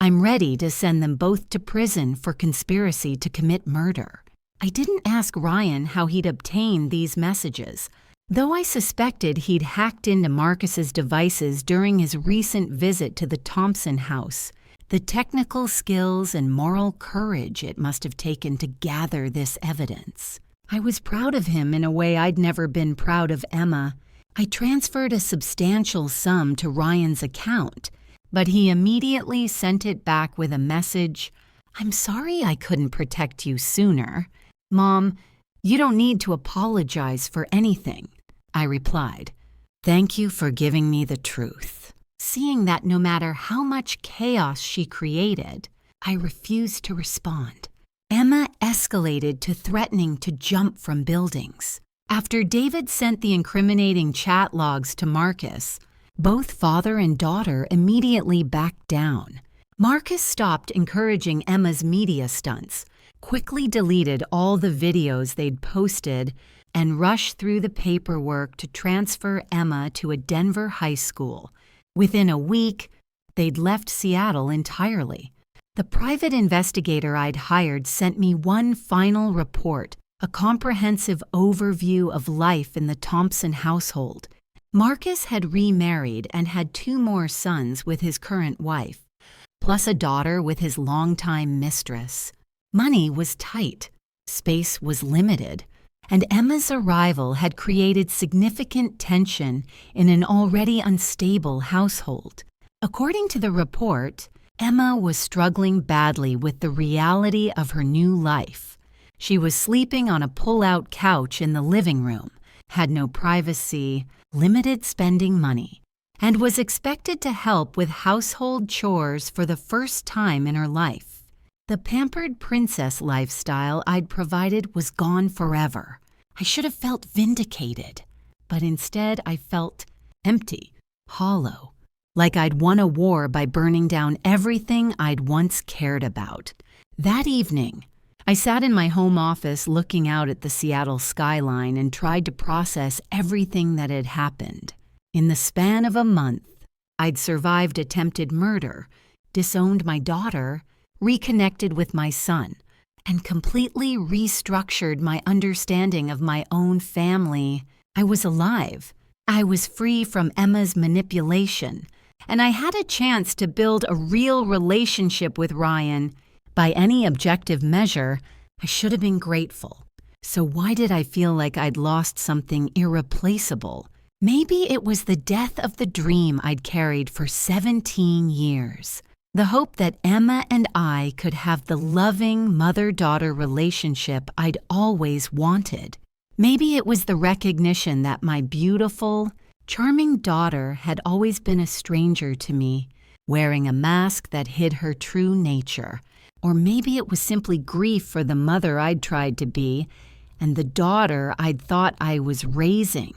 I'm ready to send them both to prison for conspiracy to commit murder. I didn't ask Ryan how he'd obtained these messages, though I suspected he'd hacked into Marcus's devices during his recent visit to the Thompson house. The technical skills and moral courage it must have taken to gather this evidence. I was proud of him in a way I'd never been proud of Emma. I transferred a substantial sum to Ryan's account, but he immediately sent it back with a message, "I'm sorry I couldn't protect you sooner." "Mom, you don't need to apologize for anything," I replied. "Thank you for giving me the truth." Seeing that no matter how much chaos she created, I refused to respond. Emma escalated to threatening to jump from buildings. After David sent the incriminating chat logs to Marcus, both father and daughter immediately backed down. Marcus stopped encouraging Emma's media stunts, quickly deleted all the videos they'd posted, and rushed through the paperwork to transfer Emma to a Denver high school. Within a week, they'd left Seattle entirely. The private investigator I'd hired sent me one final report, a comprehensive overview of life in the Thompson household. Marcus had remarried and had 2 more sons with his current wife, plus a daughter with his longtime mistress. Money was tight, space was limited, and Emma's arrival had created significant tension in an already unstable household. According to the report, Emma was struggling badly with the reality of her new life. She was sleeping on a pull-out couch in the living room, had no privacy, limited spending money, and was expected to help with household chores for the first time in her life. The pampered princess lifestyle I'd provided was gone forever. I should have felt vindicated, but instead I felt empty, hollow, like I'd won a war by burning down everything I'd once cared about. That evening, I sat in my home office looking out at the Seattle skyline and tried to process everything that had happened. In the span of a month, I'd survived attempted murder, disowned my daughter, reconnected with my son, and completely restructured my understanding of my own family. I was alive. I was free from Emma's manipulation, and I had a chance to build a real relationship with Ryan. By any objective measure, I should have been grateful. So why did I feel like I'd lost something irreplaceable? Maybe it was the death of the dream I'd carried for 17 years. The hope that Emma and I could have the loving mother-daughter relationship I'd always wanted. Maybe it was the recognition that my beautiful, charming daughter had always been a stranger to me, wearing a mask that hid her true nature. Or maybe it was simply grief for the mother I'd tried to be and the daughter I'd thought I was raising.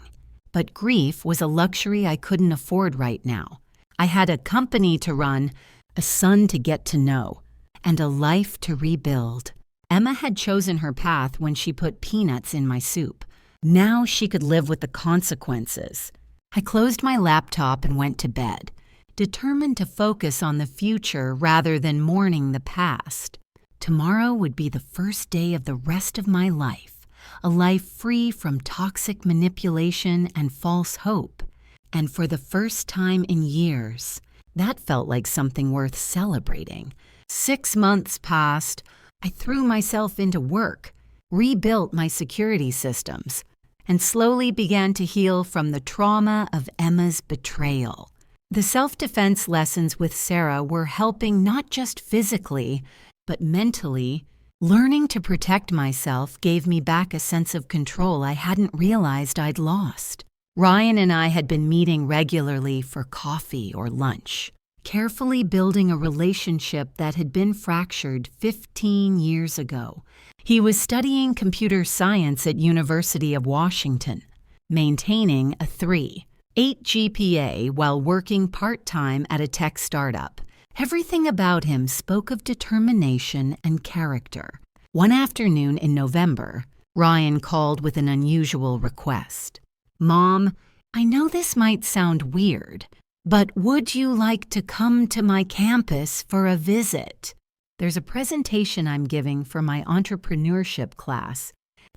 But grief was a luxury I couldn't afford right now. I had a company to run, a son to get to know, and a life to rebuild. Emma had chosen her path when she put peanuts in my soup. Now she could live with the consequences. I closed my laptop and went to bed, determined to focus on the future rather than mourning the past. Tomorrow would be the first day of the rest of my life, a life free from toxic manipulation and false hope. And for the first time in years, that felt like something worth celebrating. 6 months passed. I threw myself into work, rebuilt my security systems, and slowly began to heal from the trauma of Emma's betrayal. The self-defense lessons with Sarah were helping not just physically, but mentally. Learning to protect myself gave me back a sense of control I hadn't realized I'd lost. Ryan and I had been meeting regularly for coffee or lunch, carefully building a relationship that had been fractured 15 years ago. He was studying computer science at University of Washington, maintaining a 3.8 GPA while working part-time at a tech startup. Everything about him spoke of determination and character. One afternoon in November, Ryan called with an unusual request. "Mom, I know this might sound weird, but would you like to come to my campus for a visit? There's a presentation I'm giving for my entrepreneurship class,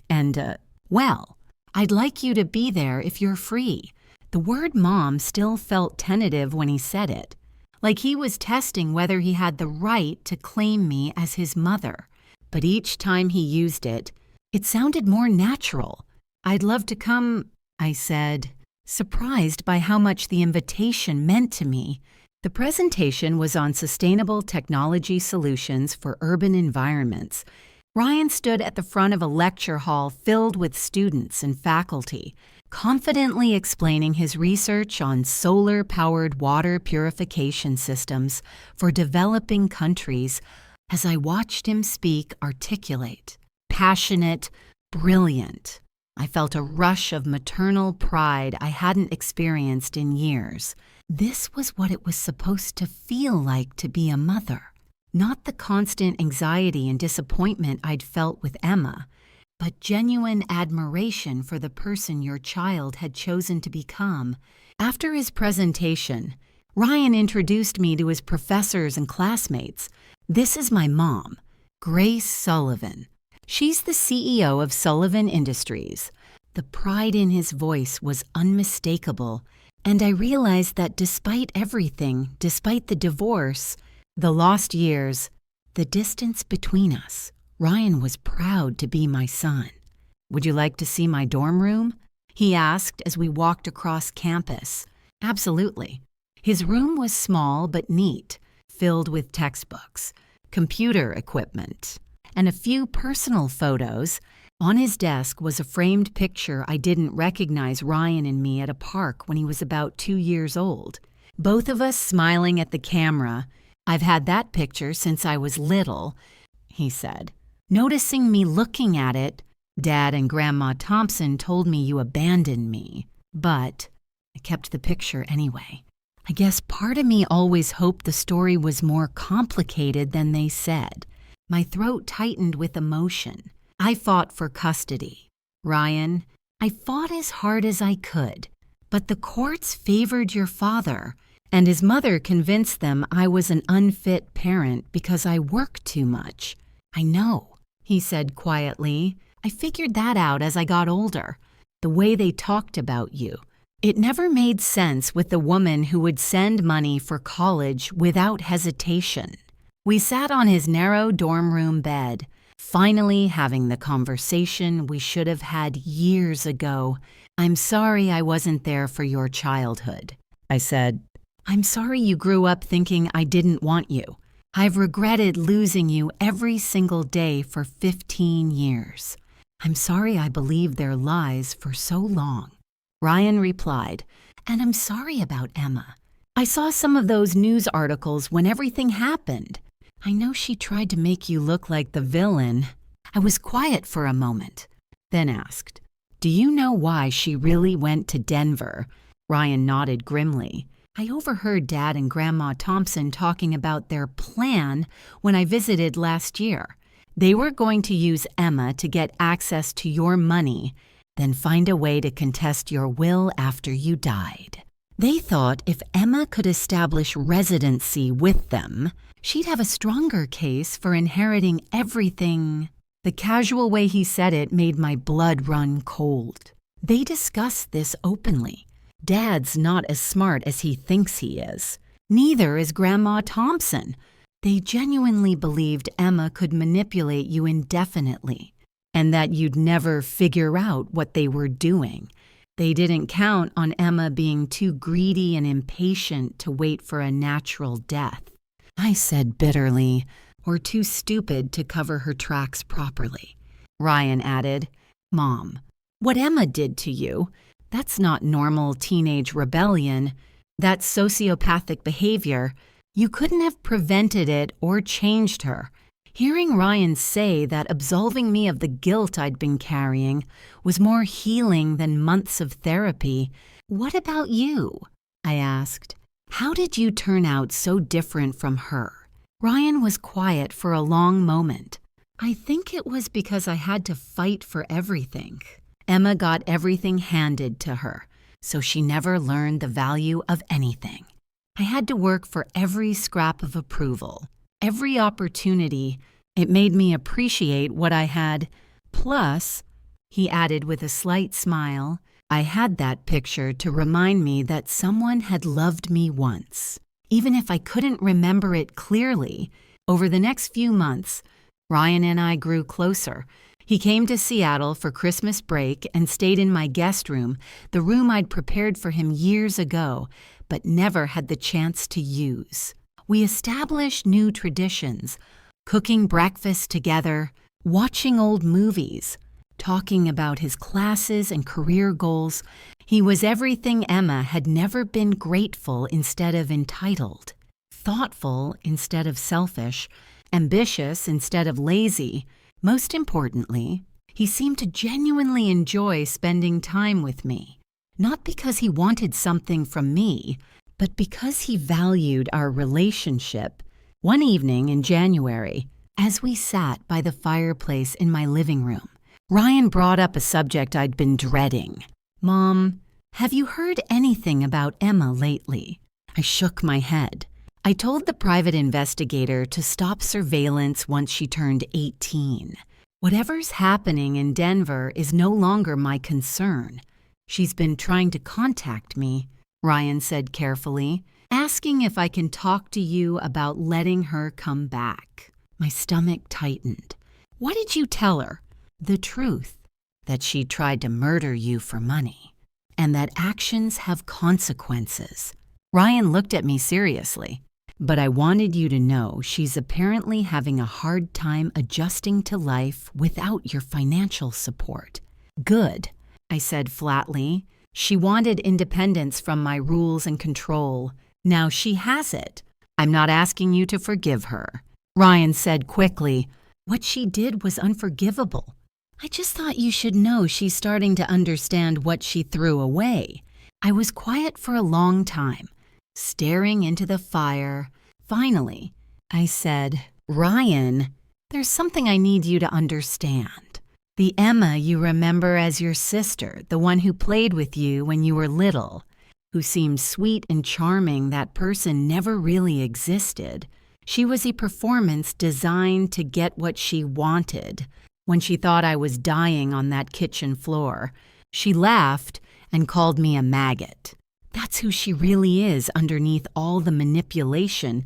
and, I'd like you to be there if you're free." The word mom still felt tentative when he said it, like he was testing whether he had the right to claim me as his mother. But each time he used it, it sounded more natural. "I'd love to come," I said. surprised by how much the invitation meant to me. The presentation was on sustainable technology solutions for urban environments. Ryan stood at the front of a lecture hall filled with students and faculty, confidently explaining his research on solar-powered water purification systems for developing countries. As I watched him speak, articulate, passionate, brilliant, I felt a rush of maternal pride I hadn't experienced in years. This was what it was supposed to feel like to be a mother. Not the constant anxiety and disappointment I'd felt with Emma, but genuine admiration for the person your child had chosen to become. After his presentation, Ryan introduced me to his professors and classmates. This is my mom, Grace Sullivan. She's the CEO of Sullivan Industries. The pride in his voice was unmistakable, and I realized that despite everything, despite the divorce, the lost years, the distance between us, Ryan was proud to be my son. "Would you like to see my dorm room?" he asked as we walked across campus. Absolutely. His room was small but neat, filled with textbooks, computer equipment, and a few personal photos. On his desk was a framed picture I didn't recognize Ryan and me at a park when he was about 2 years old. Both of us smiling at the camera. "I've had that picture since I was little," he said. Noticing me looking at it, "Dad and Grandma Thompson told me you abandoned me, but I kept the picture anyway." I guess part of me always hoped the story was more complicated than they said. My throat tightened with emotion. I fought for custody. "Ryan, I fought as hard as I could, but the courts favored your father, and his mother convinced them I was an unfit parent because I worked too much." "I know," he said quietly. "I figured that out as I got older. The way they talked about you. It never made sense with the woman who would send money for college without hesitation." We sat on his narrow dorm room bed, finally having the conversation we should have had years ago. "I'm sorry I wasn't there for your childhood," I said. "I'm sorry you grew up thinking I didn't want you. I've regretted losing you every single day for 15 years. I'm sorry I believed their lies for so long." Ryan replied, "And I'm sorry about Emma. I saw some of those news articles when everything happened. I know she tried to make you look like the villain." I was quiet for a moment, then asked, "Do you know why she really went to Denver?" Ryan nodded grimly. "I overheard Dad and Grandma Thompson talking about their plan when I visited last year. They were going to use Emma to get access to your money, then find a way to contest your will after you died. They thought if Emma could establish residency with them, she'd have a stronger case for inheriting everything." The casual way he said it made my blood run cold. They discussed this openly. Dad's not as smart as he thinks he is. Neither is Grandma Thompson. They genuinely believed Emma could manipulate you indefinitely, and that you'd never figure out what they were doing. They didn't count on Emma being too greedy and impatient to wait for a natural death. I said bitterly, or too stupid to cover her tracks properly. Ryan added, "Mom, what Emma did to you, that's not normal teenage rebellion. That's sociopathic behavior. You couldn't have prevented it or changed her." Hearing Ryan say that absolving me of the guilt I'd been carrying was more healing than months of therapy. "What about you?" I asked. "How did you turn out so different from her?" Ryan was quiet for a long moment. "I think it was because I had to fight for everything. Emma got everything handed to her, so she never learned the value of anything. I had to work for every scrap of approval, every opportunity. It made me appreciate what I had. Plus," he added with a slight smile, "I had that picture to remind me that someone had loved me once. Even if I couldn't remember it clearly, over the next few months, Ryan and I grew closer. He came to Seattle for Christmas break and stayed in my guest room, the room I'd prepared for him years ago, but never had the chance to use. We established new traditions, cooking breakfast together, watching old movies, talking about his classes and career goals. He was everything Emma had never been: grateful instead of entitled, thoughtful instead of selfish, ambitious instead of lazy. Most importantly, he seemed to genuinely enjoy spending time with me, not because he wanted something from me, but because he valued our relationship. One evening in January, as we sat by the fireplace in my living room, Ryan brought up a subject I'd been dreading. "Mom, have you heard anything about Emma lately?" I shook my head. I told the private investigator to stop surveillance once she turned 18. Whatever's happening in Denver is no longer my concern. "She's been trying to contact me," Ryan said carefully, "asking if I can talk to you about letting her come back." My stomach tightened. "What did you tell her?" "The truth, that she tried to murder you for money, and that actions have consequences." Ryan looked at me seriously. "But I wanted you to know she's apparently having a hard time adjusting to life without your financial support." "Good," I said flatly. "She wanted independence from my rules and control. Now she has it. I'm not asking you to forgive her." Ryan said quickly, "What she did was unforgivable. I just thought you should know she's starting to understand what she threw away." I was quiet for a long time, staring into the fire. Finally, I said, "Ryan, there's something I need you to understand. The Emma you remember as your sister, the one who played with you when you were little, who seemed sweet and charming, that person never really existed. She was a performance designed to get what she wanted. When she thought I was dying on that kitchen floor, she laughed and called me a maggot. That's who she really is underneath all the manipulation.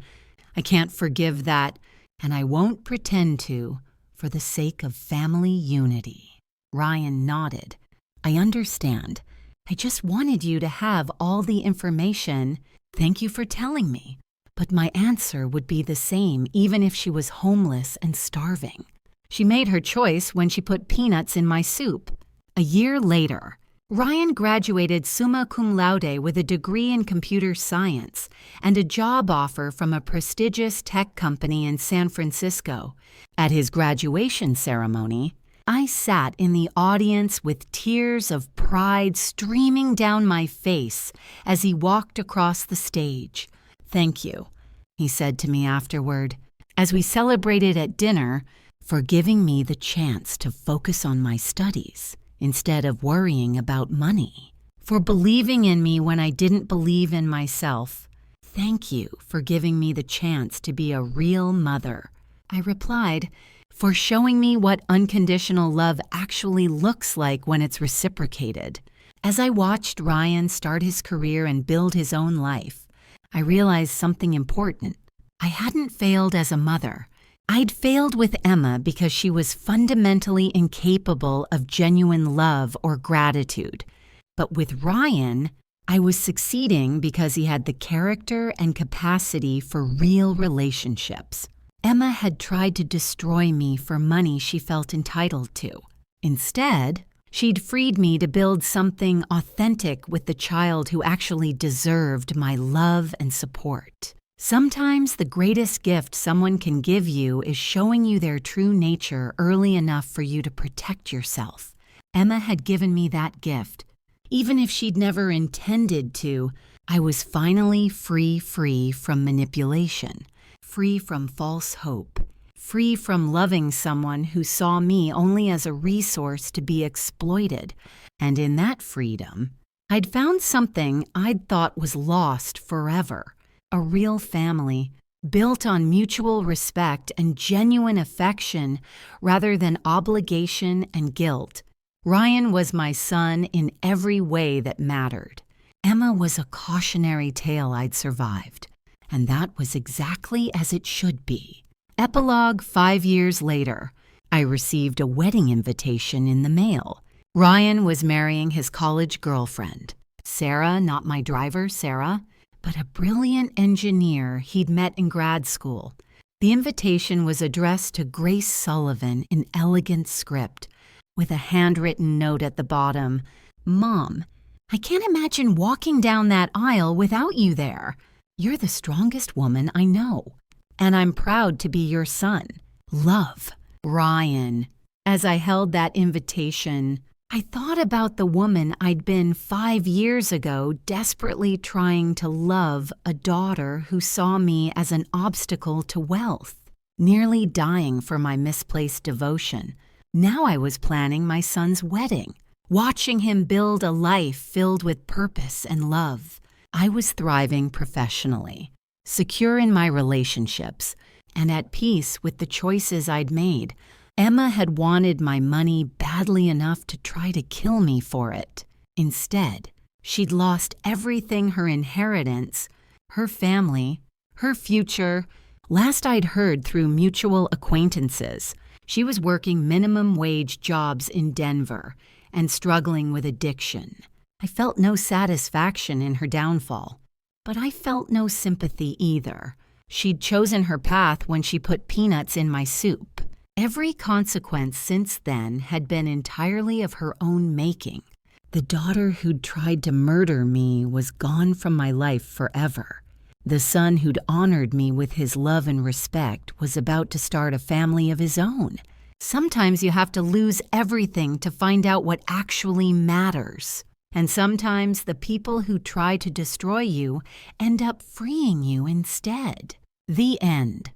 I can't forgive that, and I won't pretend to, for the sake of family unity." Ryan nodded. "I understand. I just wanted you to have all the information. Thank you for telling me. But my answer would be the same even if she was homeless and starving. She made her choice when she put peanuts in my soup." A year later, Ryan graduated summa cum laude with a degree in computer science and a job offer from a prestigious tech company in San Francisco. At his graduation ceremony, I sat in the audience with tears of pride streaming down my face as he walked across the stage. "Thank you," he said to me afterward, as we celebrated at dinner, "for giving me the chance to focus on my studies instead of worrying about money, for believing in me when I didn't believe in myself. Thank you for giving me the chance to be a real mother." I replied, "For showing me what unconditional love actually looks like when it's reciprocated." As I watched Ryan start his career and build his own life, I realized something important. I hadn't failed as a mother. I'd failed with Emma because she was fundamentally incapable of genuine love or gratitude. But with Ryan, I was succeeding because he had the character and capacity for real relationships. Emma had tried to destroy me for money she felt entitled to. Instead, she'd freed me to build something authentic with the child who actually deserved my love and support. Sometimes the greatest gift someone can give you is showing you their true nature early enough for you to protect yourself. Emma had given me that gift. Even if she'd never intended to, I was finally free from manipulation, free from false hope, free from loving someone who saw me only as a resource to be exploited. And in that freedom, I'd found something I'd thought was lost forever. A real family, built on mutual respect and genuine affection rather than obligation and guilt. Ryan was my son in every way that mattered. Emma was a cautionary tale I'd survived, and that was exactly as it should be. Epilogue 5 years later. I received a wedding invitation in the mail. Ryan was marrying his college girlfriend. Sarah, not my driver, Sarah, but a brilliant engineer he'd met in grad school. The invitation was addressed to Grace Sullivan in elegant script, with a handwritten note at the bottom. "Mom, I can't imagine walking down that aisle without you there. You're the strongest woman I know, and I'm proud to be your son. Love, Ryan." As I held that invitation, I thought about the woman I'd been 5 years ago, desperately trying to love a daughter who saw me as an obstacle to wealth, nearly dying for my misplaced devotion. Now I was planning my son's wedding, watching him build a life filled with purpose and love. I was thriving professionally, secure in my relationships, and at peace with the choices I'd made. Emma had wanted my money badly enough to try to kill me for it. Instead, she'd lost everything: her inheritance, her family, her future. Last I'd heard through mutual acquaintances, she was working minimum wage jobs in Denver and struggling with addiction. I felt no satisfaction in her downfall, but I felt no sympathy either. She'd chosen her path when she put peanuts in my soup. Every consequence since then had been entirely of her own making. The daughter who'd tried to murder me was gone from my life forever. The son who'd honored me with his love and respect was about to start a family of his own. Sometimes you have to lose everything to find out what actually matters. And sometimes the people who try to destroy you end up freeing you instead. The end.